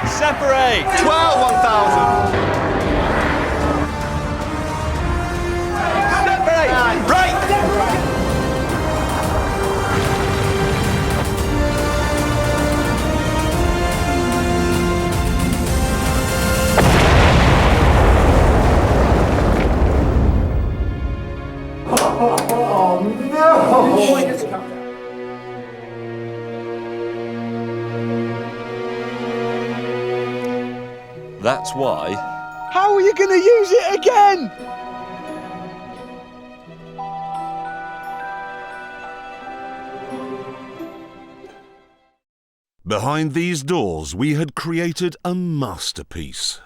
Separate! 12 1,000! Separate! Right! That's why. How are you going to use it again? Behind these doors, we had created a masterpiece.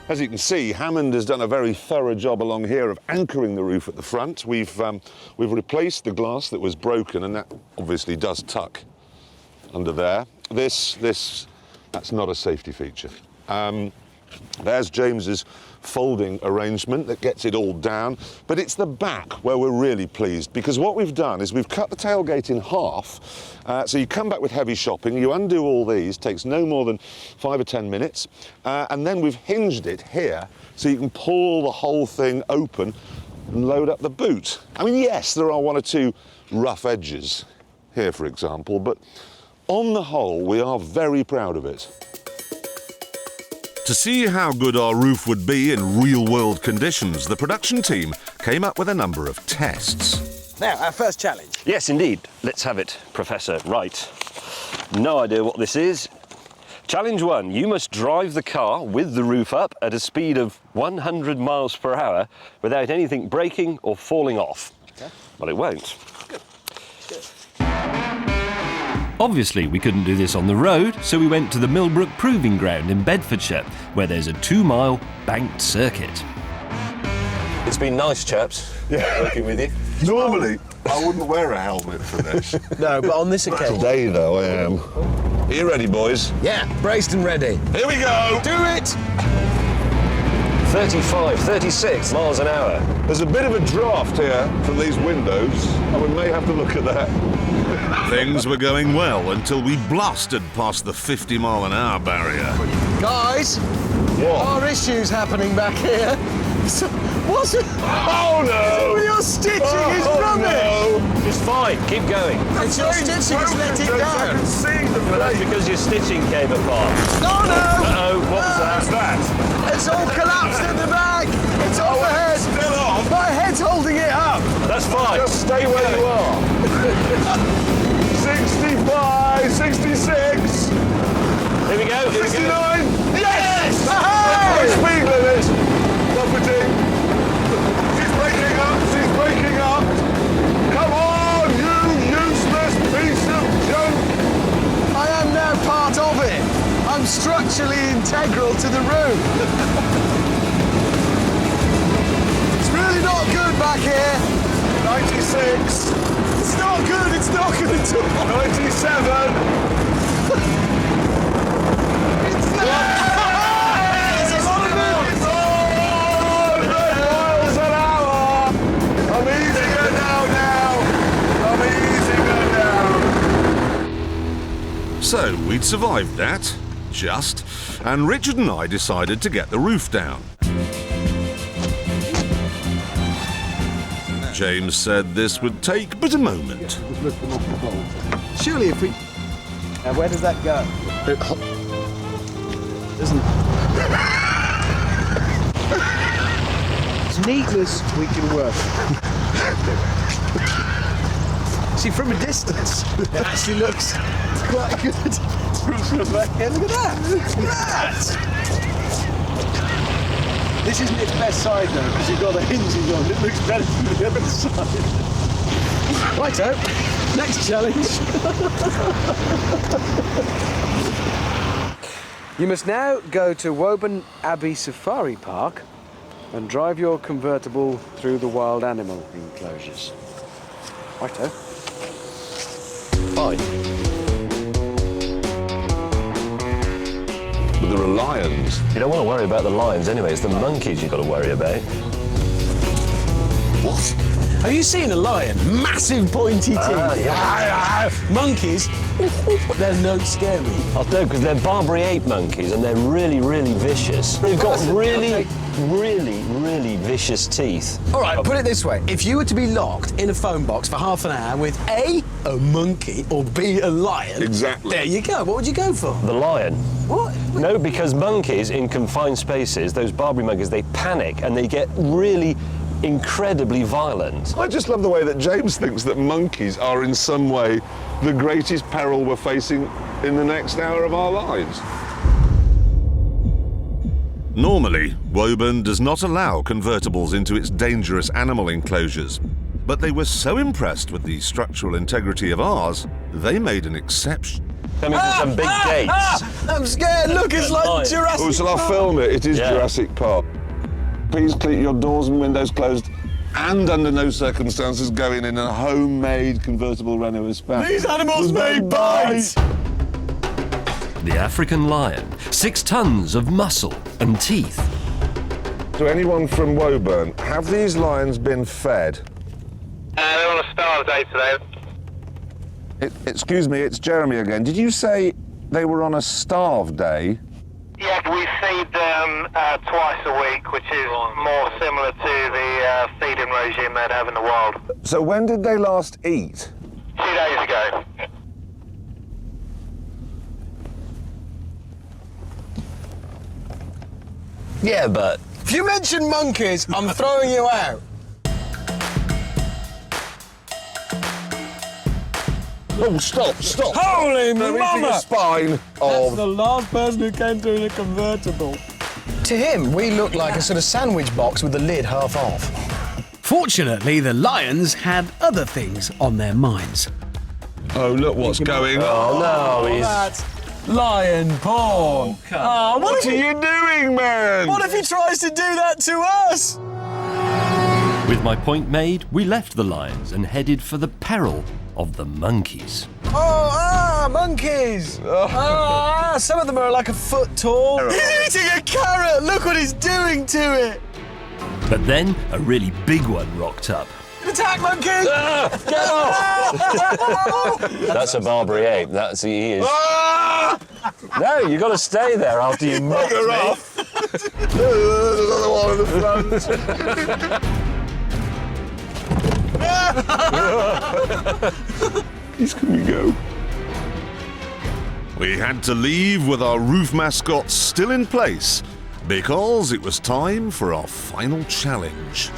As you can see, Hammond has done a very thorough job along here of anchoring the roof at the front. We've replaced the glass that was broken, and that obviously does tuck under there. That's not a safety feature. There's James's folding arrangement that gets it all down, but it's the back where we're really pleased, because what we've done is we've cut the tailgate in half, so you come back with heavy shopping, you undo all these, takes no more than 5 or 10 minutes, and then we've hinged it here so you can pull the whole thing open and load up the boot. I mean, yes, there are 1 or 2 rough edges here, for example, but on the whole, we are very proud of it. To see how good our roof would be in real-world conditions, the production team came up with a number of tests. Now, our first challenge. Yes, indeed. Let's have it, Professor Wright. No idea what this is. Challenge 1. You must drive the car with the roof up at a speed of 100 miles per hour without anything breaking or falling off. Okay. Well, it won't. Good. Good. Obviously, we couldn't do this on the road, so we went to the Millbrook Proving Ground in Bedfordshire, where there's a 2-mile banked circuit. It's been nice, chaps, working with you. Normally, I wouldn't wear a helmet for this. No, but on this occasion... Today, though, I am. Are you ready, boys? Yeah, braced and ready. Here we go! Do it! 35, 36 miles an hour. There's a bit of a draft here from these windows, and we may have to look at that. Things were going well until we blasted past the 50-mile-an-hour barrier. Guys, what? Are issues happening back here? What's it? Oh no! Your stitching is rubbish! No. It's fine, keep going. It's your stitching has let it I down. can see the Well, that's blade. because your stitching came apart. No, no! Uh-oh, what was that? What's that? It's all collapsed at the back. It's overhead. It's still on. My head's holding it up. That's fine. Just stay where you are. 65, 66, Here we go, here we 69. go. Yes! Hey! Speed limit. Property. She's breaking up. She's breaking up. Come on, you useless piece of junk. I am now part of it. I'm structurally integral to the room. It's really not good back here. 96. It's not good. It's not good at all. 97. It's There's a lot of movement. It's 100 miles an hour. I'm easing her down now. I'm easing her down. So we'd survived that, just, and Richard and I decided to get the roof down. James said this would take but a moment. Surely if we... Now where does that go? Isn't... It's neatness we can work. See, from a distance, it actually looks quite good. From back here, look at that! Look at that! This isn't its best side though, because you've got the hinges on. It looks better from the other side. Righto, next challenge. You must now go to Woburn Abbey Safari Park and drive your convertible through the wild animal enclosures. Righto. Fine. But there are lions. You don't want to worry about the lions anyway, it's the monkeys you've got to worry about. What? Have you seen a lion? Massive pointy teeth. Yeah. Monkeys, they don't scare me. I'll do, because they're Barbary ape monkeys and they're really, really vicious. They've got really, really, really vicious teeth. All right, put it this way. If you were to be locked in a phone box for half an hour with A, a monkey, or B, a lion... Exactly. There you go. What would you go for? The lion. What? No, because monkeys in confined spaces, those Barbary monkeys, they panic and they get really incredibly violent. I just love the way that James thinks that monkeys are in some way the greatest peril we're facing in the next hour of our lives. Normally, Woburn does not allow convertibles into its dangerous animal enclosures, but they were so impressed with the structural integrity of ours, they made an exception. coming to some big gates. I'm scared. Look, it's like Jurassic Oh, shall I film it? It is Jurassic Park. Please keep your doors and windows closed and under no circumstances going in a homemade convertible Renault Espace. These animals may bite! The African lion, 6 tons of muscle and teeth. To anyone from Woburn, have these lions been fed? They're on a starve day today. Excuse me, it's Jeremy again. Did you say they were on a starve day? Yeah, we feed them twice a week, which is more similar to the feeding regime they'd have in the wild. So when did they last eat? 2 days ago. Yeah, but... If you mention monkeys, I'm throwing you out. Oh, stop! Holy They're eating mama! the spine of... the last person who came through in a convertible. To him, we look like a sort of sandwich box with the lid half off. Fortunately, the lions had other things on their minds. Oh, look what's going on. Oh, no, he's... That's lion porn. What are you doing, man? What if he tries to do that to us? With my point made, we left the lions and headed for the peril of the monkeys. Monkeys! Some of them are like a foot tall. He's eating a carrot! Look what he's doing to it! But then a really big one rocked up. Attack, monkey! Get off! That's a Barbary ape. He is. No, you got to stay there after you mocked me. Off. There's another one in the front. Please, can we go? We had to leave with our roof mascots still in place because it was time for our final challenge.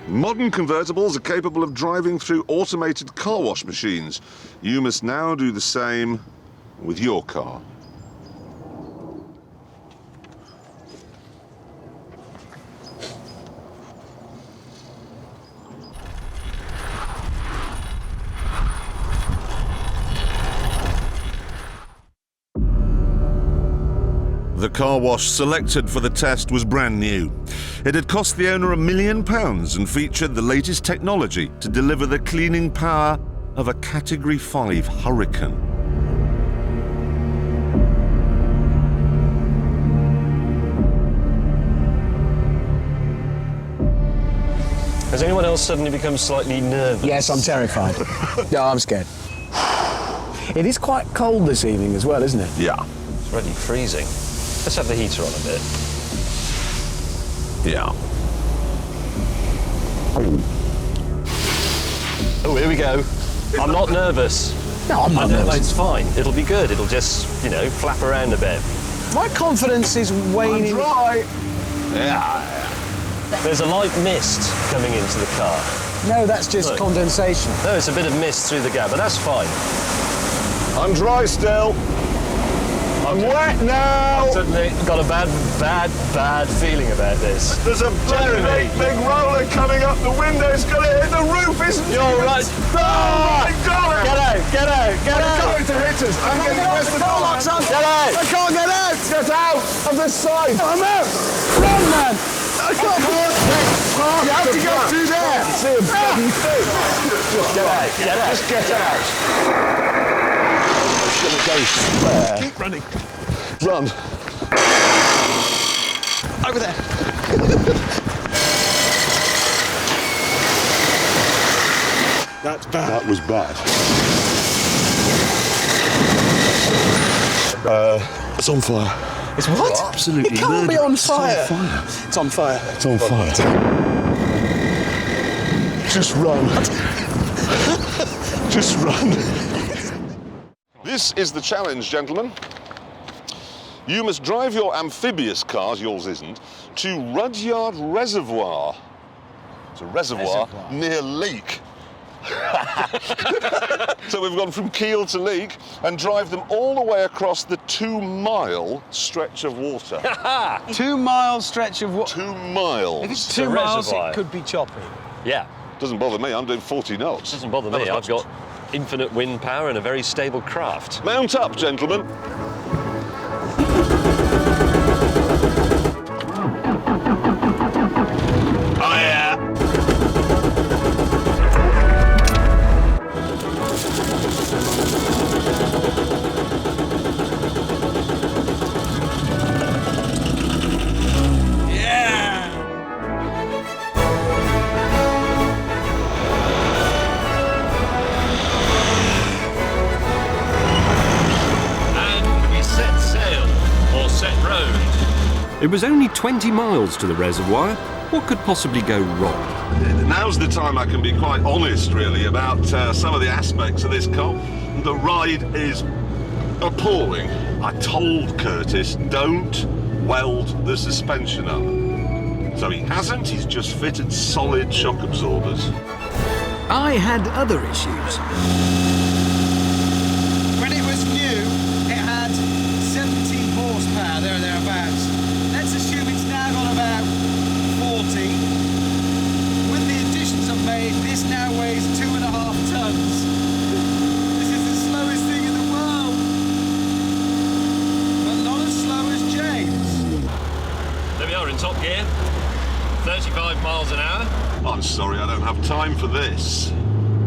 Modern convertibles are capable of driving through automated car wash machines. You must now do the same with your car. The car wash selected for the test was brand new. It had cost the owner £1 million and featured the latest technology to deliver the cleaning power of a Category 5 Hurricane. Has anyone else suddenly become slightly nervous? Yes, I'm terrified. No, I'm scared. It is quite cold this evening as well, isn't it? Yeah. It's already freezing. Let's have the heater on a bit. Yeah. Oh, here we go. I'm not nervous. No, I'm not nervous. It's fine. It'll be good. It'll just, flap around a bit. My confidence is waning. I'm dry. Yeah. There's a light mist coming into the car. No, that's just Look. condensation. No, it's a bit of mist through the gap, but that's fine. I'm dry still. I'm wet now. I've suddenly got a bad feeling about this. There's a great big roller coming up the window. It's going to hit the roof, isn't it? You're right. Oh, my God. Get out! It's going to hit us. I'm getting the rest of the door locks on. Get out! I can't get out. Get out of this side. I'm out. Run, man. I can't. You have to go through there. See a bloody thing. Just get out. Just get out. I'm going to go somewhere. Keep running. Run. Over there. That's bad. That was bad. It's on fire. It's what? Absolutely. It can't be on fire. It's on fire. It's on fire. Just run. Just run. This is the challenge, gentlemen. You must drive your amphibious cars, yours isn't, to Rudyard Reservoir. It's a reservoir near Leek. So we've gone from Kiel to Leek and drive them all the way across the 2-mile stretch of water. 2 mile stretch of what? 2 miles. If it's 2 miles, reservoir. it could be choppy. Yeah. Doesn't bother me, I'm doing 40 knots. Doesn't bother me. I've got infinite wind power and a very stable craft. Mount up, gentlemen. Oh, yeah. It was only 20 miles to the reservoir. What could possibly go wrong? Now's the time I can be quite honest, really, about some of the aspects of this car. The ride is appalling. I told Curtis, don't weld the suspension up. So he hasn't, he's just fitted solid shock absorbers. I had other issues. When it was new, it had 17 horsepower, there or thereabouts. Let's assume it's now got about 40. With the additions I've made, this now weighs 2.5 tons. This is the slowest thing in the world. But not as slow as James. There we are in top gear. 35 miles an hour. I'm sorry, I don't have time for this.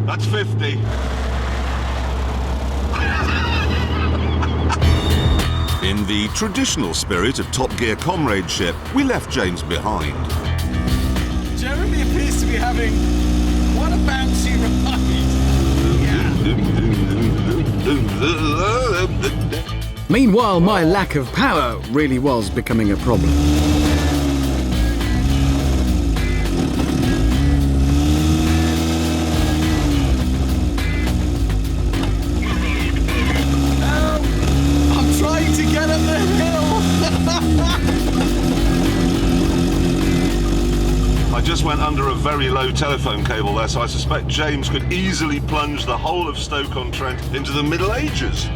That's 50. In the traditional spirit of Top Gear comradeship, we left James behind. Jeremy appears to be having quite a bouncy ride. Meanwhile, my lack of power really was becoming a problem. I just went under a very low telephone cable there, so I suspect James could easily plunge the whole of Stoke-on-Trent into the Middle Ages.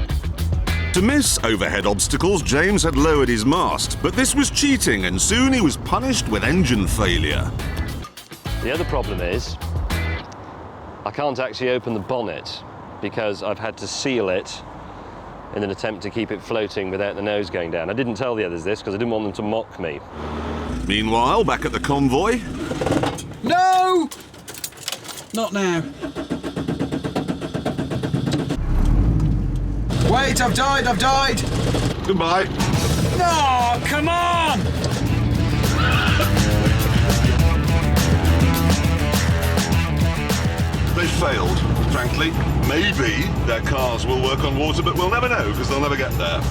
To miss overhead obstacles, James had lowered his mast, but this was cheating, and soon he was punished with engine failure. The other problem is I can't actually open the bonnet because I've had to seal it in an attempt to keep it floating without the nose going down. I didn't tell the others this because I didn't want them to mock me. Meanwhile, back at the convoy... No! Not now. Wait, I've died! Goodbye. No, come on! They failed, frankly. Maybe their cars will work on water, but we'll never know because they'll never get there.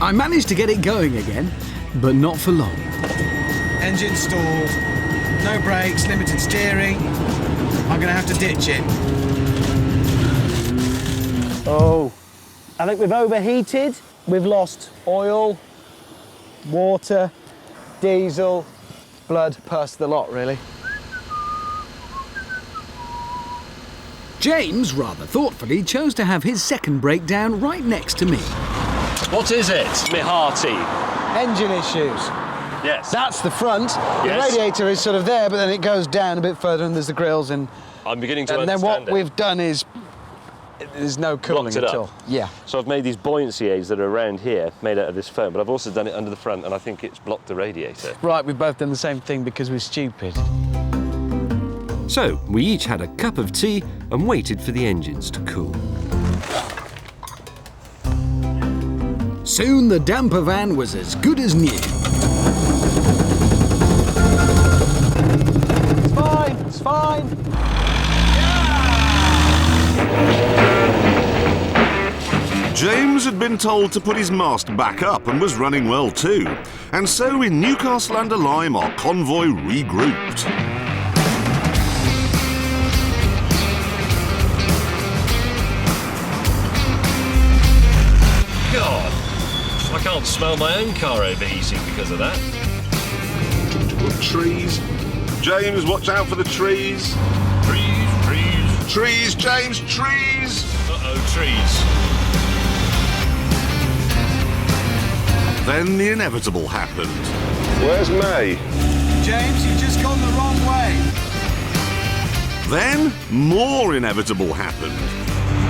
I managed to get it going again, but not for long. Engine stalled, no brakes, limited steering. I'm going to have to ditch it. Oh, I think we've overheated. We've lost oil, water, diesel, blood, past the lot, really. James, rather thoughtfully, chose to have his second breakdown right next to me. What is it, me hearty? Engine issues. Yes. That's the front. Yes. The radiator is sort of there, but then it goes down a bit further and there's the grills and... I'm beginning to understand. And then what it. we've done is... There's no cooling at all. Yeah. So I've made these buoyancy aids that are around here, made out of this foam, but I've also done it under the front, and I think it's blocked the radiator. Right, we've both done the same thing because we're stupid. So we each had a cup of tea and waited for the engines to cool. Soon the damper van was as good as new. It's fine, it's fine. James had been told to put his mast back up and was running well too. And so in Newcastle under Lyme, our convoy regrouped. God, I can't smell my own car overheating because of that. Trees. James, watch out for the trees. Trees. Trees, James, trees. Uh-oh, trees. Then the inevitable happened. Where's May? James, you've just gone the wrong way. Then, more inevitable happened.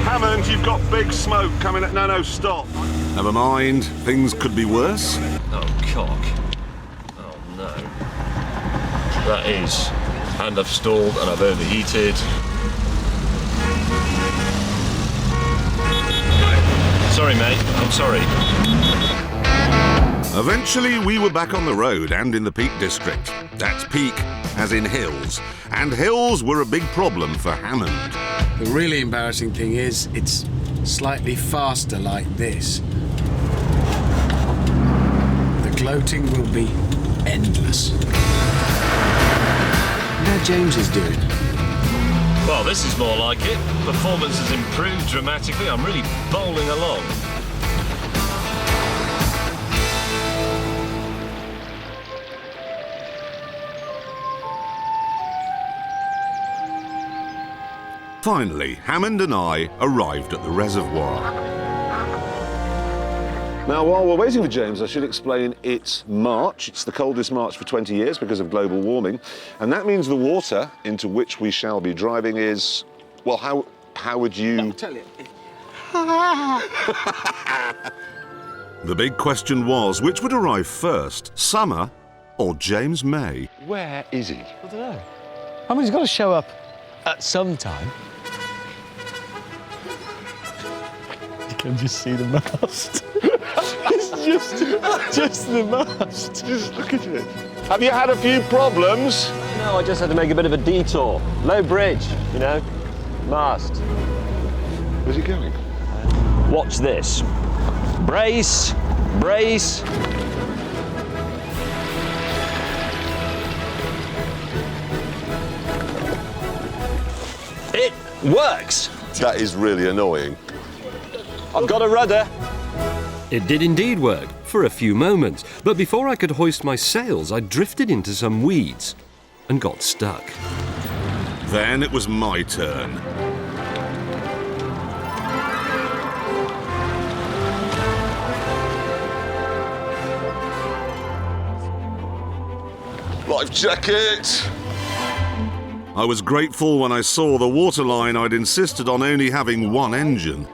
Hammond, you've got big smoke coming. No, stop. Never mind, things could be worse. Oh, cock. Oh, no. That is. And I've stalled and I've overheated. Sorry, mate. I'm sorry. Eventually, we were back on the road and in the Peak District. That's peak, as in hills. And hills were a big problem for Hammond. The really embarrassing thing is, it's slightly faster like this. The gloating will be endless. How James is doing. Well, this is more like it. Performance has improved dramatically. I'm really bowling along. Finally, Hammond and I arrived at the reservoir. Now, while we're waiting for James, I should explain it's March. It's the coldest March for 20 years because of global warming. And that means the water into which we shall be driving is, well, how would you... I'll tell you. The big question was, which would arrive first, summer or James May? Where is he? I don't know. I mean, he's got to show up at some time. You can just see the mast. It's just the mast. Just look at it. Have you had a few problems? No, I just had to make a bit of a detour. Low bridge, you know, mast. Where's he going? Watch this. Brace, brace. It works. That is really annoying. I've got a rudder. It did indeed work, for a few moments, but before I could hoist my sails, I drifted into some weeds and got stuck. Then it was my turn. Life jacket! I was grateful when I saw the waterline I'd insisted on only having one engine.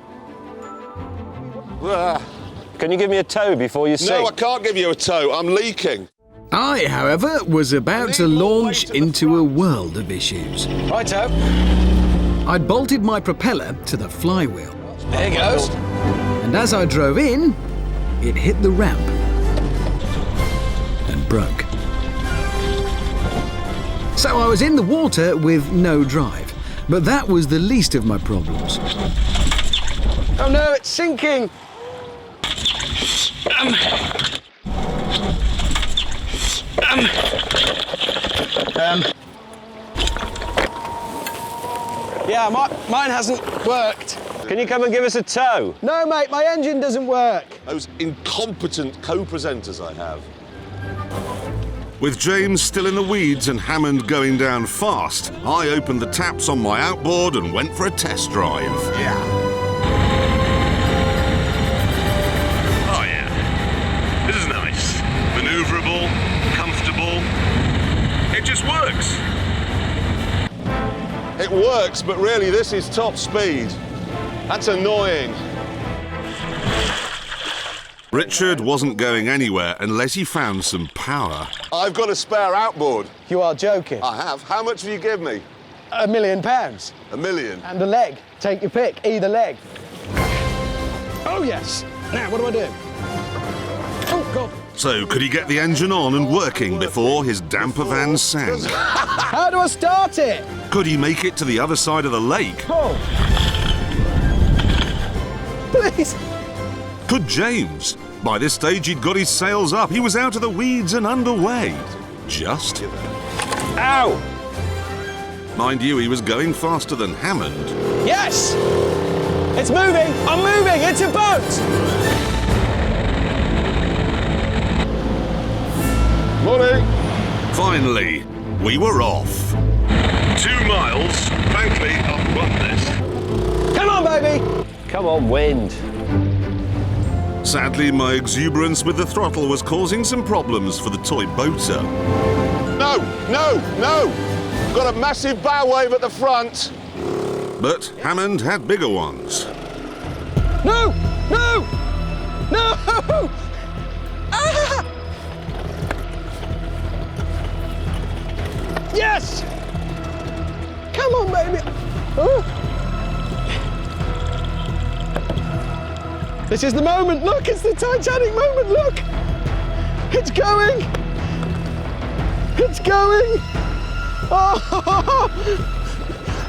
Can you give me a tow before you sink? No, I can't give you a tow. I'm leaking. I, however, was about to launch into a world of issues. Righto. I'd bolted my propeller to the flywheel. There goes. And as I drove in, it hit the ramp and broke. So I was in the water with no drive, but that was the least of my problems. Oh no, it's sinking. Yeah, mine hasn't worked. Can you come and give us a tow? No, mate, my engine doesn't work. Those incompetent co-presenters I have. With James still in the weeds and Hammond going down fast, I opened the taps on my outboard and went for a test drive. Yeah. Oh yeah. This is nice. Maneuverable, comfortable. It just works. It works, but really this is top speed. That's annoying. Richard wasn't going anywhere unless he found some power. I've got a spare outboard. You are joking. I have. How much will you give me? £1 million. $1 million. And a leg. Take your pick, either leg. Oh, yes. Now, what do I do? Oh, God. So could he get the engine on and working before his damper van sank? How do I start it? Could he make it to the other side of the lake? Oh. Please. Could James? By this stage, he'd got his sails up. He was out of the weeds and underway. Just. Ow! Mind you, he was going faster than Hammond. Yes! It's moving! I'm moving! It's a boat! Morning! Finally, we were off. 2 miles. Frankly, I've won this. Come on, baby! Come on, wind. Sadly, my exuberance with the throttle was causing some problems for the toy boater. No! Got a massive bow wave at the front. But Hammond had bigger ones. No! No! No! Ah! Yes! Come on, baby. Oh. This is the moment. Look, it's the Titanic moment. Look. It's going. It's going. Oh,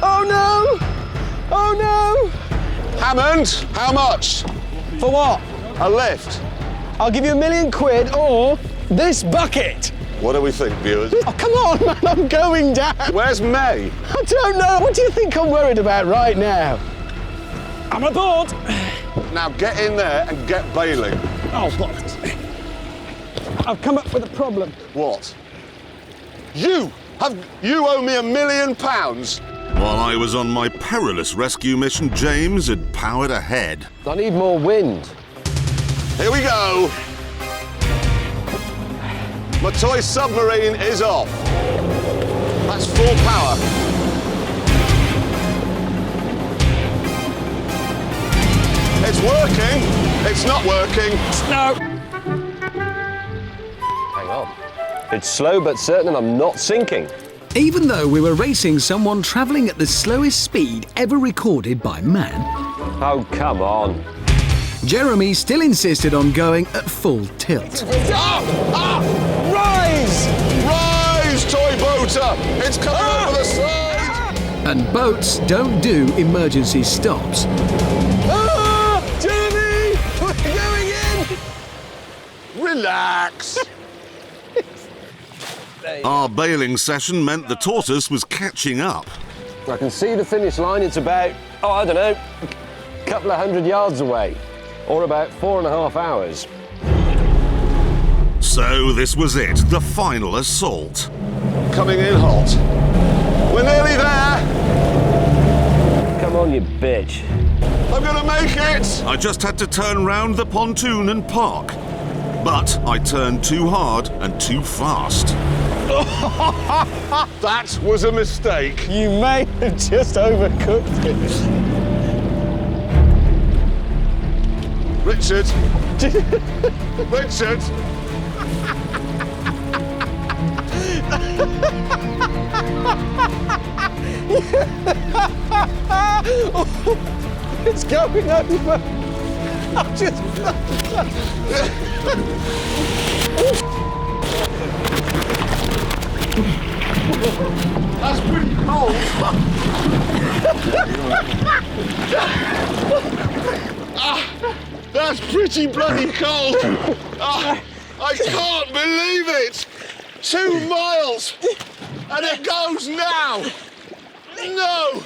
oh no. Oh no. Hammond, how much? For what? A lift. I'll give you £1 million or this bucket. What do we think, viewers? Oh, come on, man, I'm going down. Where's May? I don't know. What do you think I'm worried about right now? I'm aboard. Now get in there and get bailing. Oh, bollocks. I've come up with a problem. What? You owe me £1 million? While I was on my perilous rescue mission, James had powered ahead. I need more wind. Here we go. My toy submarine is off. That's full power. It's working. It's not working. No. Hang on. It's slow but certain and I'm not sinking. Even though we were racing someone travelling at the slowest speed ever recorded by man, Oh, come on. Jeremy still insisted on going at full tilt. Rise! Rise, toy boater! It's coming over the side! And boats don't do emergency stops. Jeremy! We're going in! Relax! Our bailing session meant the tortoise was catching up. I can see the finish line. It's about, I don't know, a couple of 100 yards away. Or about 4.5 hours. So this was it, the final assault. Coming in hot. We're nearly there! Come on, you bitch. I'm gonna make it! I just had to turn round the pontoon and park. But I turned too hard and too fast. That was a mistake. You may have just overcooked it. Richard! Richard! It's going over. I'm just... That's pretty cold. That's pretty bloody cold. I can't believe it. 2 miles. And it goes now. No.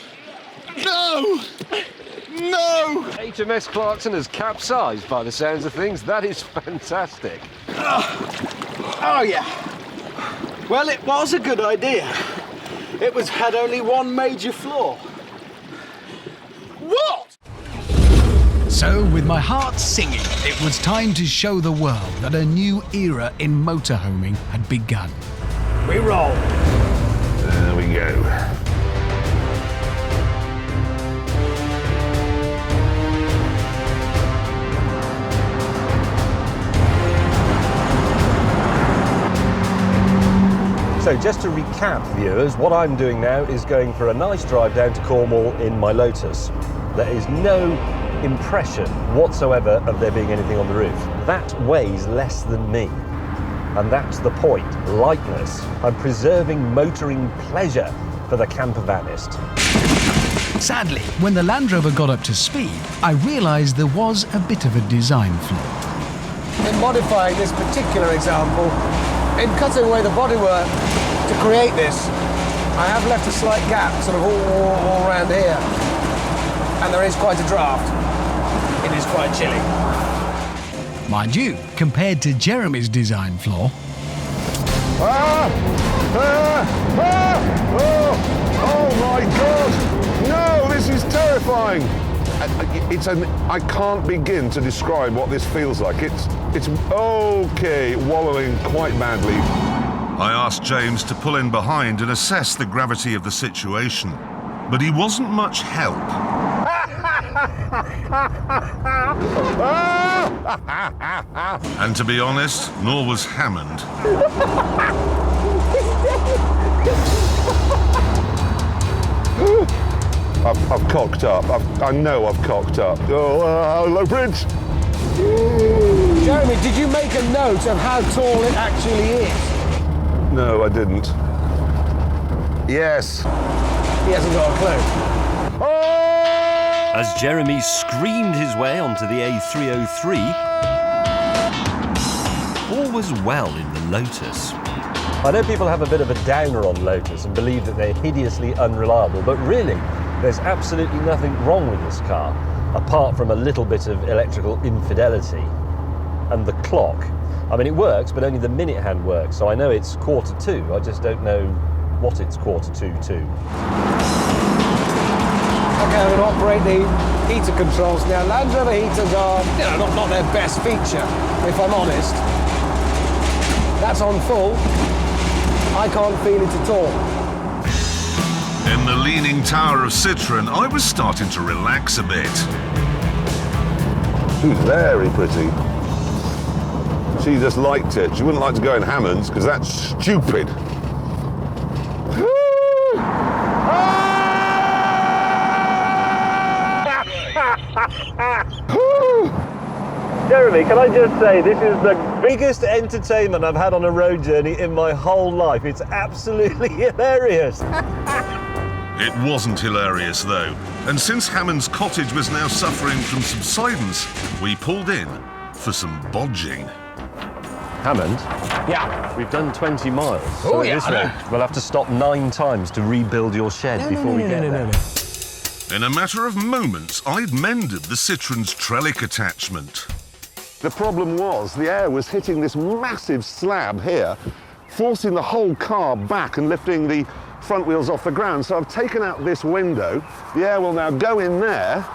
No. No. HMS Clarkson has capsized by the sounds of things. That is fantastic. Oh, yeah. Well, it was a good idea. It had only one major flaw. What? So, with my heart singing, it was time to show the world that a new era in motorhoming had begun. We roll. There we go. So just to recap, viewers, what I'm doing now is going for a nice drive down to Cornwall in my Lotus. There is no impression whatsoever of there being anything on the roof. That weighs less than me. And that's the point, lightness. I'm preserving motoring pleasure for the campervanist. Sadly, when the Land Rover got up to speed, I realised there was a bit of a design flaw. In modifying this particular example, in cutting away the bodywork to create this, I have left a slight gap sort of all around here. And there is quite a draft. It is quite chilly. Mind you, compared to Jeremy's design flaw, Oh my God! No, this is terrifying. I can't begin to describe what this feels like. It's okay, wallowing quite badly I asked James to pull in behind and assess the gravity of the situation, but he wasn't much help. And to be honest, nor was Hammond. I've cocked up. I know I've cocked up. Oh, hello, Prince. Jeremy, did you make a note of how tall it actually is? No, I didn't. Yes. He hasn't got a clue. As Jeremy screamed his way onto the A303, all was well in the Lotus. I know people have a bit of a downer on Lotus and believe that they're hideously unreliable, but really, there's absolutely nothing wrong with this car, apart from a little bit of electrical infidelity. And the clock. I mean, it works, but only the minute hand works, so I know it's 2:45, I just don't know what it's 2:45 to. Okay, I'm going to operate the heater controls now. Land Rover heaters are, not their best feature, if I'm honest. That's on full. I can't feel it at all. In the leaning tower of Citroën, I was starting to relax a bit. She's very pretty. She just liked it. She wouldn't like to go in Hammond's because that's stupid. Jeremy, can I just say, this is the biggest entertainment I've had on a road journey in my whole life. It's absolutely hilarious. It wasn't hilarious, though, and since Hammond's cottage was now suffering from subsidence, we pulled in for some bodging. Hammond? Yeah? We've done 20 miles. Oh, so yeah, this I know. way, we'll have to stop 9 times to rebuild your shed before we get there. In a matter of moments, I'd mended the Citroën's trellic attachment. The problem was the air was hitting this massive slab here, forcing the whole car back and lifting the front wheels off the ground. So I've taken out this window. The air will now go in there,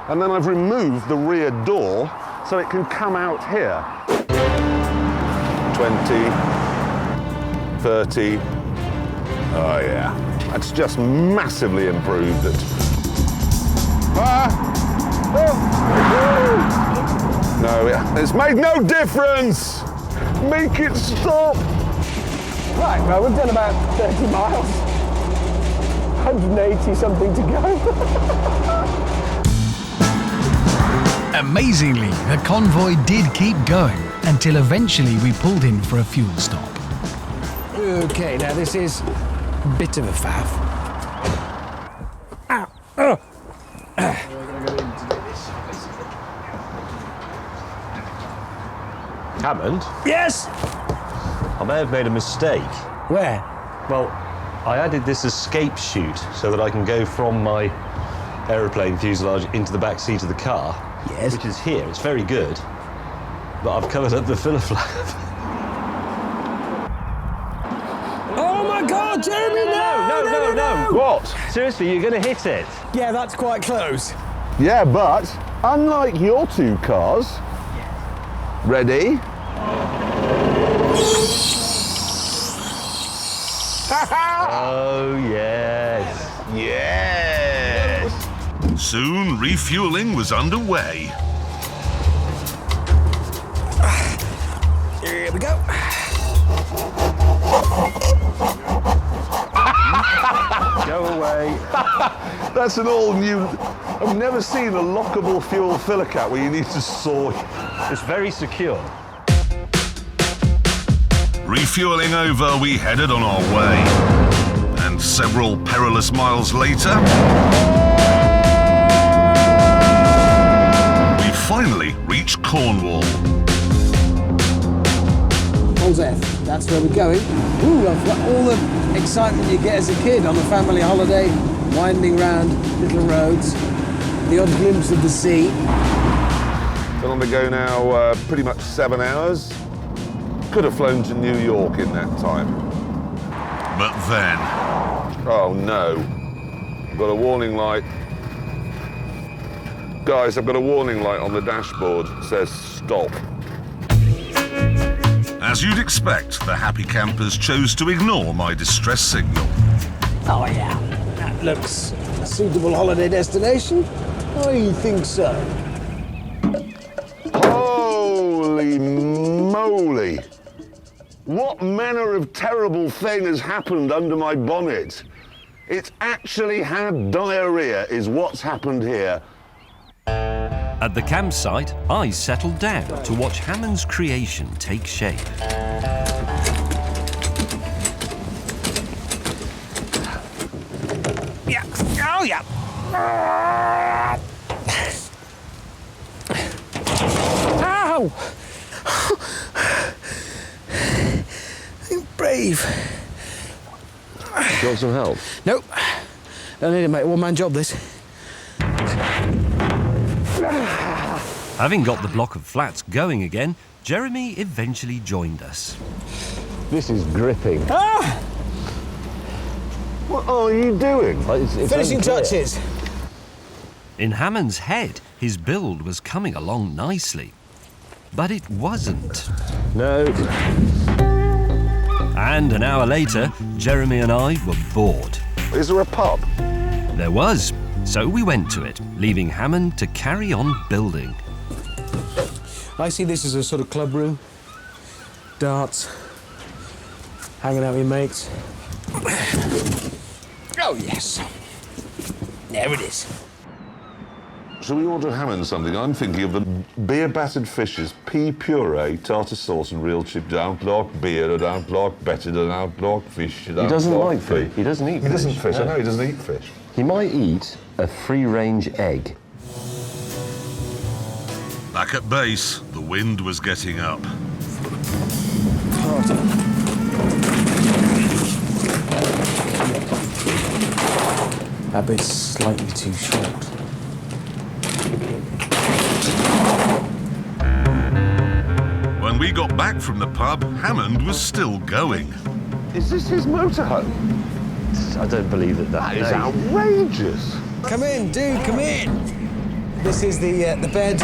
and then I've removed the rear door so it can come out here. 20, 30. Oh yeah, that's just massively improved it. No, it's made no difference. Make it stop. Right, well, we've done about 30 miles. 180 something to go. Amazingly, the convoy did keep going until eventually we pulled in for a fuel stop. Okay, now this is a bit of a faff. Ow. Oh. Hammond? Yes? I may have made a mistake. Where? Well, I added this escape chute so that I can go from my aeroplane fuselage into the back seat of the car. Yes. Which is here. It's very good. But I've covered up the filler flap. Oh my God, Jeremy, no! What? Seriously, you're going to hit it. Yeah, that's quite close. Yeah, but unlike your two cars, ready? Oh, yes. Yes! Soon, refueling was underway. Here we go. Go away. That's an all new. I've never seen a lockable fuel filler cap where you need to saw. It's very secure. Refueling over, we headed on our way. And several perilous miles later, we finally reached Cornwall. Hold F, that's where we're going. Ooh, I've got all the excitement you get as a kid on a family holiday, winding round little roads, the odd glimpse of the sea. Been on the go now pretty much 7 hours. Could have flown to New York in that time. But then, oh no, I've got a warning light. Guys, I've got a warning light on the dashboard. It says stop. As you'd expect, the happy campers chose to ignore my distress signal. Oh yeah, that looks a suitable holiday destination. I think so. Holy moly! What manner of terrible thing has happened under my bonnet? It's actually had diarrhea, is what's happened here. At the campsite, I settled down to watch Hammond's creation take shape. Yeah. Oh yeah. Ow! I'm brave. Do you want some help? Nope. Don't need it, mate. One-man job, this. Having got the block of flats going again, Jeremy eventually joined us. This is gripping. Ah! What are you doing? It's Finishing unclear. touches. In Hammond's head, his build was coming along nicely. But it wasn't. No. And an hour later, Jeremy and I were bored. Is there a pub? There was, so we went to it, leaving Hammond to carry on building. I see this as a sort of club room. Darts. Hanging out with your mates. Oh, yes. There it is. Shall we order Hammond something? I'm thinking of the beer-battered fishes, pea puree, tartar sauce and real chip. Don't like beer, I don't like better, I don't like fish. He doesn't like fish. He doesn't eat fish. He doesn't fish, No. I know he doesn't eat fish. He might eat a free-range egg. Back at base, the wind was getting up. That bit's slightly too short. When we got back from the pub, Hammond was still going. Is this his motorhome? I don't believe that. That is outrageous. Come in, dude, come in. This is the bed.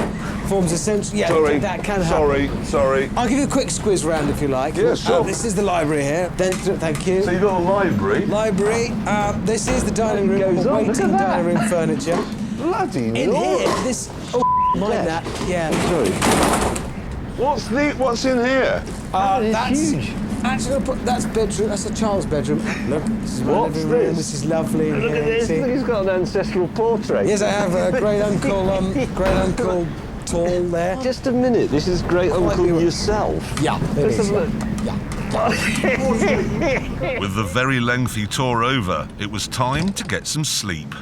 Forms essential. Yeah, Sorry, that can happen. sorry. I'll give you a quick squiz round if you like. Yeah, sure. This is the library here. Then, thank you. So you've got a library? Library. This is the dining room, waiting dining room furniture. Bloody In Lord. here, this. Oh, mind that. Yeah. Sorry. What's in here? That's huge. Actually, that's bedroom. That's a child's bedroom. Look, this is my What's living room. this? This is lovely. Look at this. See? He's got an ancestral portrait. Yes, I have a great uncle. Great uncle Tall there. Just a minute. This is great uncle yourself. Yeah. Let's have a look. With the very lengthy tour over, it was time to get some sleep.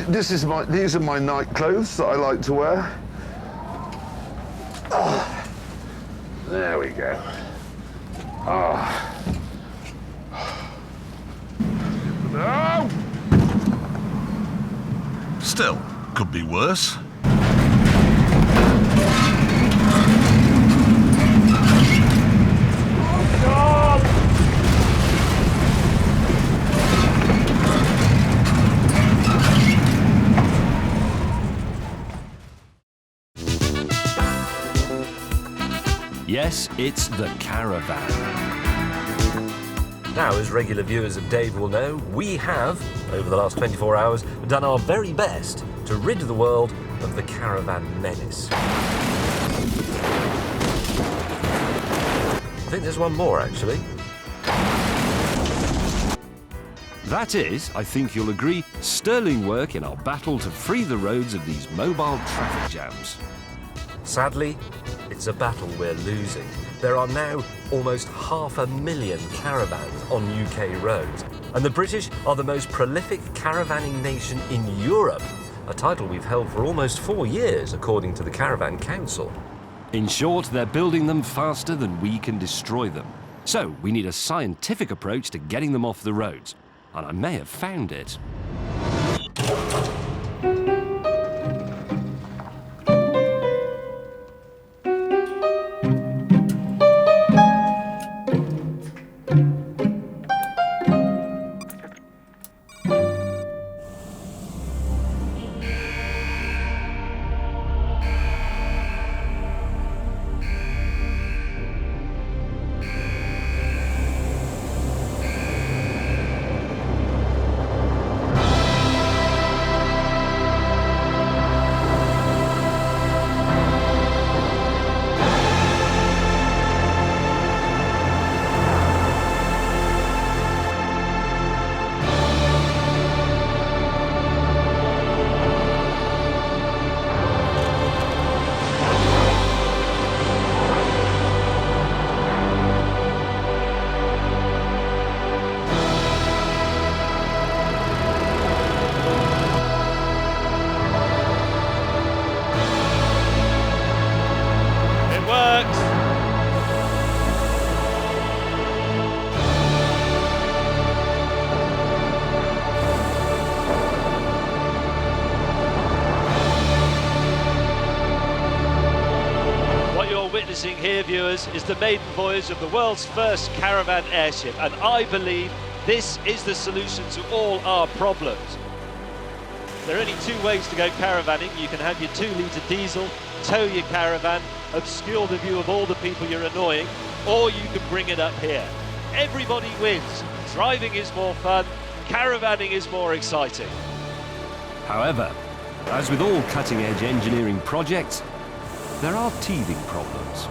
These are my night clothes that I like to wear. Oh, there we go. Oh. No! Still, could be worse. Yes, it's the caravan. Now, as regular viewers of Dave will know, we have, over the last 24 hours, done our very best to rid the world of the caravan menace. I think there's one more, actually. That is, I think you'll agree, sterling work in our battle to free the roads of these mobile traffic jams. Sadly, it's a battle we're losing. There are now almost 500,000 caravans on UK roads, and the British are the most prolific caravanning nation in Europe, a title we've held for almost 4 years, according to the Caravan Council. In short, they're building them faster than we can destroy them. So we need a scientific approach to getting them off the roads, and I may have found it. witnessing here, viewers, is the maiden voyage of the world's first caravan airship, and I believe this is the solution to all our problems. There are only two ways to go caravanning. You can have your 2-litre diesel, tow your caravan, obscure the view of all the people you're annoying, or you can bring it up here. Everybody wins. Driving is more fun, caravanning is more exciting. However, as with all cutting-edge engineering projects, there are teething problems.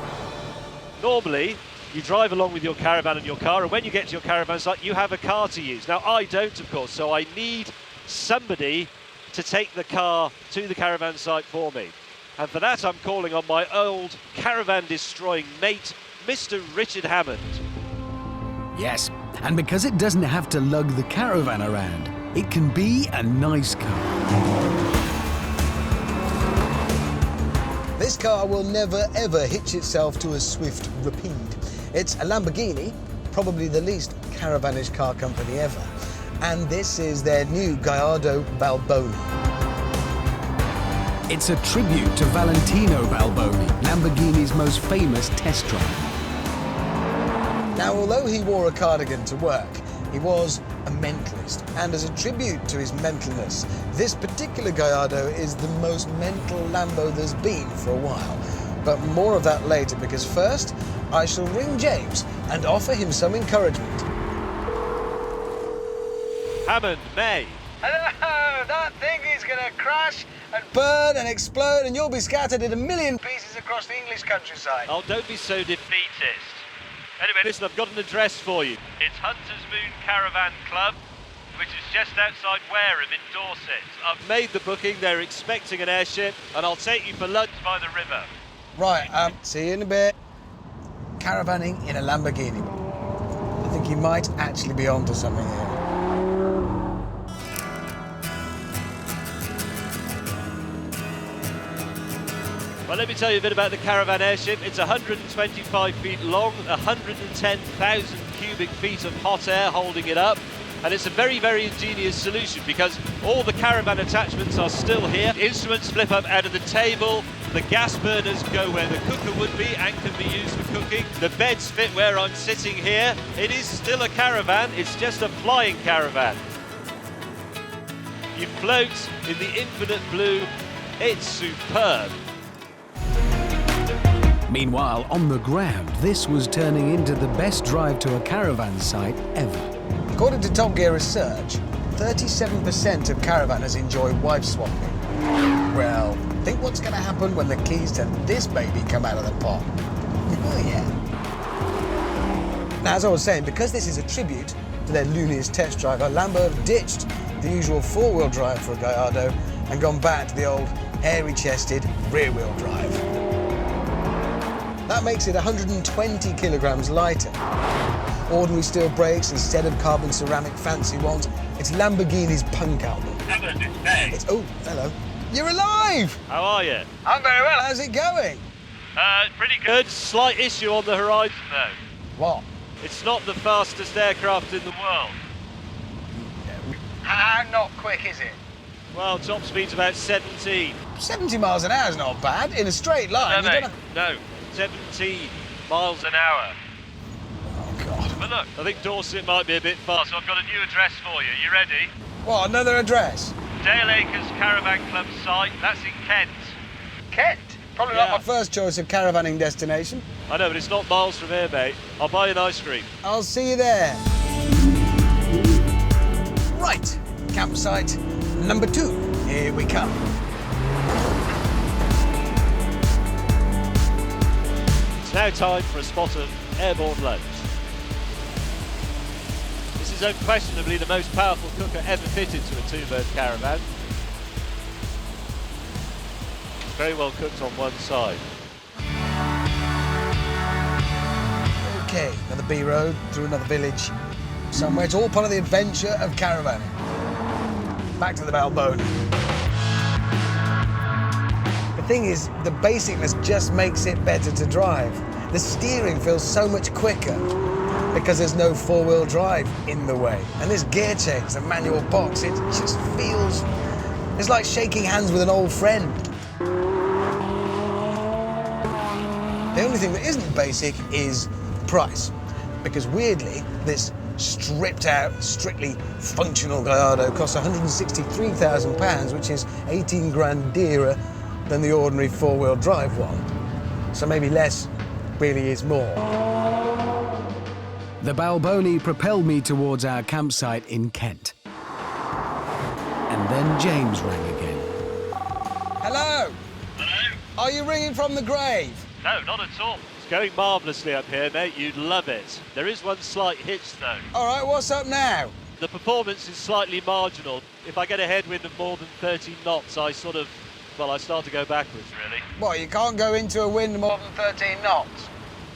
Normally, you drive along with your caravan and your car, and when you get to your caravan site, you have a car to use. Now, I don't, of course, so I need somebody to take the car to the caravan site for me. And for that, I'm calling on my old caravan-destroying mate, Mr. Richard Hammond. Yes, and because it doesn't have to lug the caravan around, it can be a nice car. This car will never ever hitch itself to a swift Rapide. It's a Lamborghini, probably the least caravanish car company ever. And this is their new Gallardo Balboni. It's a tribute to Valentino Balboni, Lamborghini's most famous test driver. Now, although he wore a cardigan to work, he was a mentalist. And as a tribute to his mentalness, this particular Gallardo is the most mental Lambo there's been for a while. But more of that later, because first, I shall ring James and offer him some encouragement. Hammond, May. Hello, that thing is going to crash and burn and explode, and you'll be scattered in a million pieces across the English countryside. Oh, don't be so defeatist. Anyway, listen, I've got an address for you. It's Hunter's Moon Caravan Club, which is just outside Wareham in Dorset. I've made the booking, they're expecting an airship, and I'll take you for lunch by the river. Right, see you in a bit. Caravanning in a Lamborghini. I think you might actually be onto something here. Well, let me tell you a bit about the caravan airship. It's 125 feet long, 110,000 cubic feet of hot air holding it up. And it's a very, very ingenious solution because all the caravan attachments are still here. Instruments flip up out of the table. The gas burners go where the cooker would be and can be used for cooking. The beds fit where I'm sitting here. It is still a caravan, it's just a flying caravan. You float in the infinite blue. It's superb. Meanwhile, on the ground, this was turning into the best drive to a caravan site ever. According to Top Gear research, 37% of caravanners enjoy wife swapping. Well, think what's going to happen when the keys to this baby come out of the pot. Oh, yeah. Now, as I was saying, because this is a tribute to their looniest test driver, Lambo have ditched the usual four-wheel drive for a Gallardo and gone back to the old hairy-chested rear-wheel drive. That makes it 120 kilograms lighter. Ordinary steel brakes instead of carbon ceramic fancy ones. It's Lamborghini's punk album. Oh, hello. You're alive! How are you? I'm very well. How's it going? Pretty good. Slight issue on the horizon, though. What? It's not the fastest aircraft in the world. How not quick is it? Well, top speed's about 17. 70 miles an hour is not bad. In a straight line. No, mate. No. 17 miles an hour. Oh, God. But look, I think Dorset might be a bit fast, so I've got a new address for you. You ready? What, another address? Dale Acres Caravan Club site. That's in Kent. Kent? Probably not my first choice of caravanning destination. I know, but it's not miles from here, mate. I'll buy you an ice cream. I'll see you there. Right, campsite number 2. Here we come. It's now time for a spot of airborne lunch. This is unquestionably the most powerful cooker ever fitted to a 2-bird caravan. It's very well cooked on one side. Okay, another B road through another village. Somewhere. It's all part of the adventure of caravanning. Back to the Balboni. The thing is, the basicness just makes it better to drive. The steering feels so much quicker because there's no four-wheel drive in the way. And this gear change, the manual box, it just feels... It's like shaking hands with an old friend. The only thing that isn't basic is price. Because weirdly, this stripped out, strictly functional Gallardo costs £163,000, which is 18 grand dearer than the ordinary four-wheel drive one. So maybe less really is more. The Balboni propelled me towards our campsite in Kent. And then James rang again. Hello? Hello? Are you ringing from the grave? No, not at all. It's going marvellously up here, mate. You'd love it. There is one slight hitch, though. All right, what's up now? The performance is slightly marginal. If I get a headwind of more than 13 knots, I start to go backwards, really. What, you can't go into a wind more than 13 knots?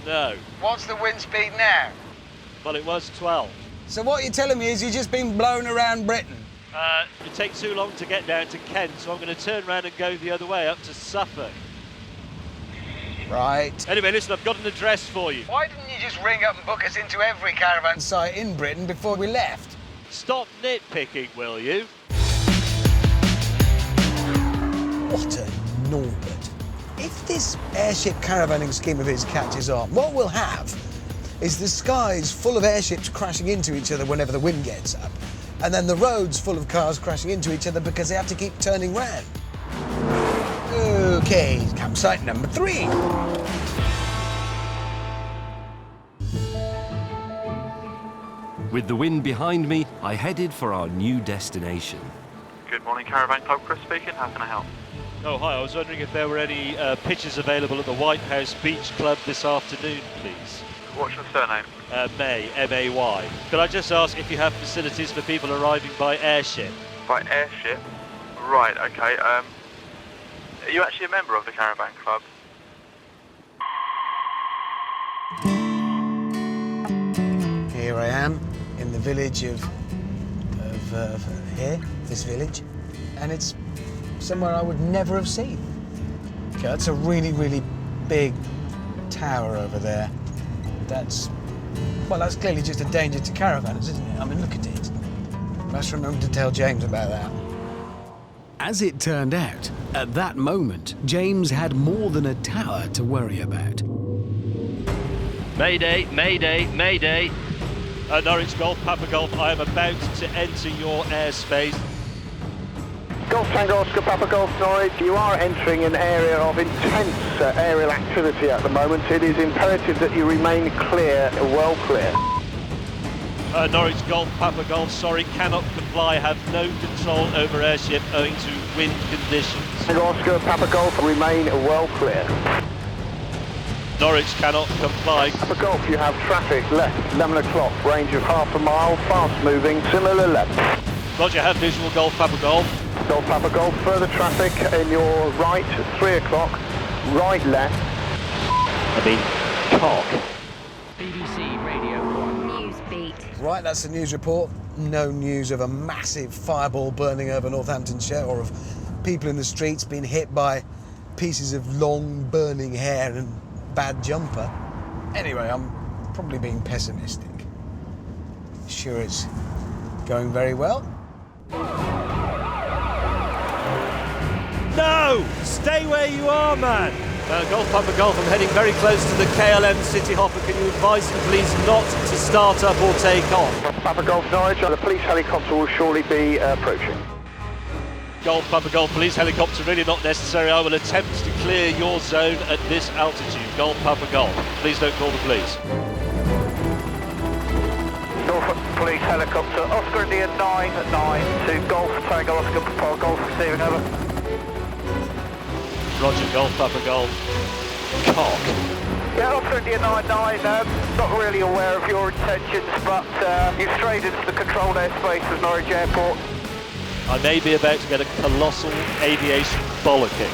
No. What's the wind speed now? Well, it was 12. So what you're telling me is you've just been blown around Britain? It takes too long to get down to Kent, so I'm going to turn around and go the other way, up to Suffolk. Right. Anyway, listen, I've got an address for you. Why didn't you just ring up and book us into every caravan site in Britain before we left? Stop nitpicking, will you? What a Norbert. If this airship caravanning scheme of his catches on, what we'll have is the skies full of airships crashing into each other whenever the wind gets up, and then the roads full of cars crashing into each other because they have to keep turning round. OK, campsite number 3. With the wind behind me, I headed for our new destination. Good morning, Caravan Club. Chris speaking. How can I help? Oh, hi. I was wondering if there were any pitches available at the White House Beach Club this afternoon, please. What's your surname? May, M-A-Y. Could I just ask if you have facilities for people arriving by airship? By airship? Right, okay. Are you actually a member of the Caravan Club? Here I am in the village of here, this village, and it's somewhere I would never have seen. Okay, that's a really, really big tower over there. That's clearly just a danger to caravanners, isn't it? I mean, look at it. Must remember to tell James about that. As it turned out, at that moment, James had more than a tower to worry about. Mayday, mayday, mayday. Norwich Golf, Papa Golf, I am about to enter your airspace. Golf Tango Oscar Papa Golf Norwich, you are entering an area of intense aerial activity at the moment. It is imperative that you remain clear, well clear. Norwich Golf, Papa Golf, sorry, cannot comply, have no control over airship owing to wind conditions. Tango Oscar Papa Golf, remain well clear. Norwich cannot comply. Papa Golf, you have traffic left, 11 o'clock, range of half a mile, fast moving, similar left. Roger, have visual Golf, Papa Golf. Golf Papa Golf, further traffic in your right, 3 o'clock, right left. Cock. BBC Radio 1 News Beat. Right, that's the news report. No news of a massive fireball burning over Northamptonshire or of people in the streets being hit by pieces of long burning hair and bad jumper. Anyway, I'm probably being pessimistic. Sure, it's going very well. No! Stay where you are, man! Golf, Papa Golf, I'm heading very close to the KLM City Hopper. Can you advise them, please, not to start up or take off? Papa Golf Norwich, the police helicopter will surely be approaching. Golf, Papa Golf, police helicopter really not necessary. I will attempt to clear your zone at this altitude. Golf, Papa Golf. Please don't call the police. Norfolk Police helicopter, Oscar India 99 to Golf Tango Oscar Papa Golf, receiving over. Roger, Golf, Papa Golf. Cock. Yeah, Oscar India 99, not really aware of your intentions, but you've strayed into the controlled airspace of Norwich Airport. I may be about to get a colossal aviation bollocking.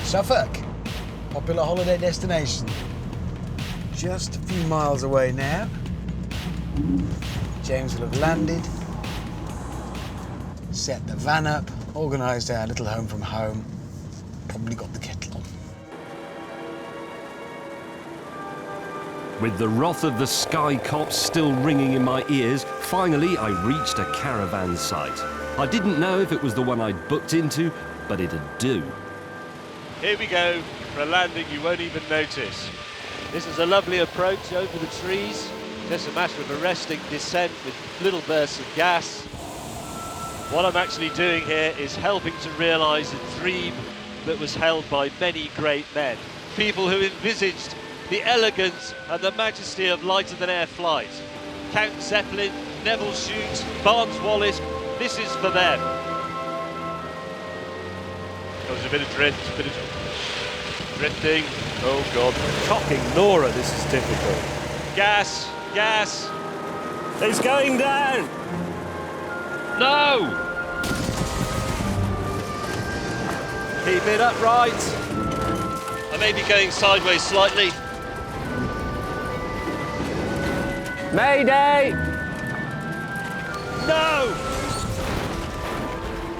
Suffolk, popular holiday destination. Just a few miles away now. James will have landed, set the van up, organised our little home from home, probably got the kettle on. With the wrath of the sky cops still ringing in my ears, finally I reached a caravan site. I didn't know if it was the one I'd booked into, but it'd do. Here we go for a landing you won't even notice. This is a lovely approach over the trees. Just a matter of arresting descent with little bursts of gas. What I'm actually doing here is helping to realise a dream that was held by many great men. People who envisaged the elegance and the majesty of lighter-than-air flight. Count Zeppelin, Neville Shute, Barnes Wallis, this is for them. There's a bit of drift, a bit of drifting. Oh God. Cocking Nora, this is difficult. Gas, gas. It's going down! No! Keep it upright. I may be going sideways slightly. Mayday! No!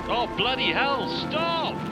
Oh, bloody hell, stop!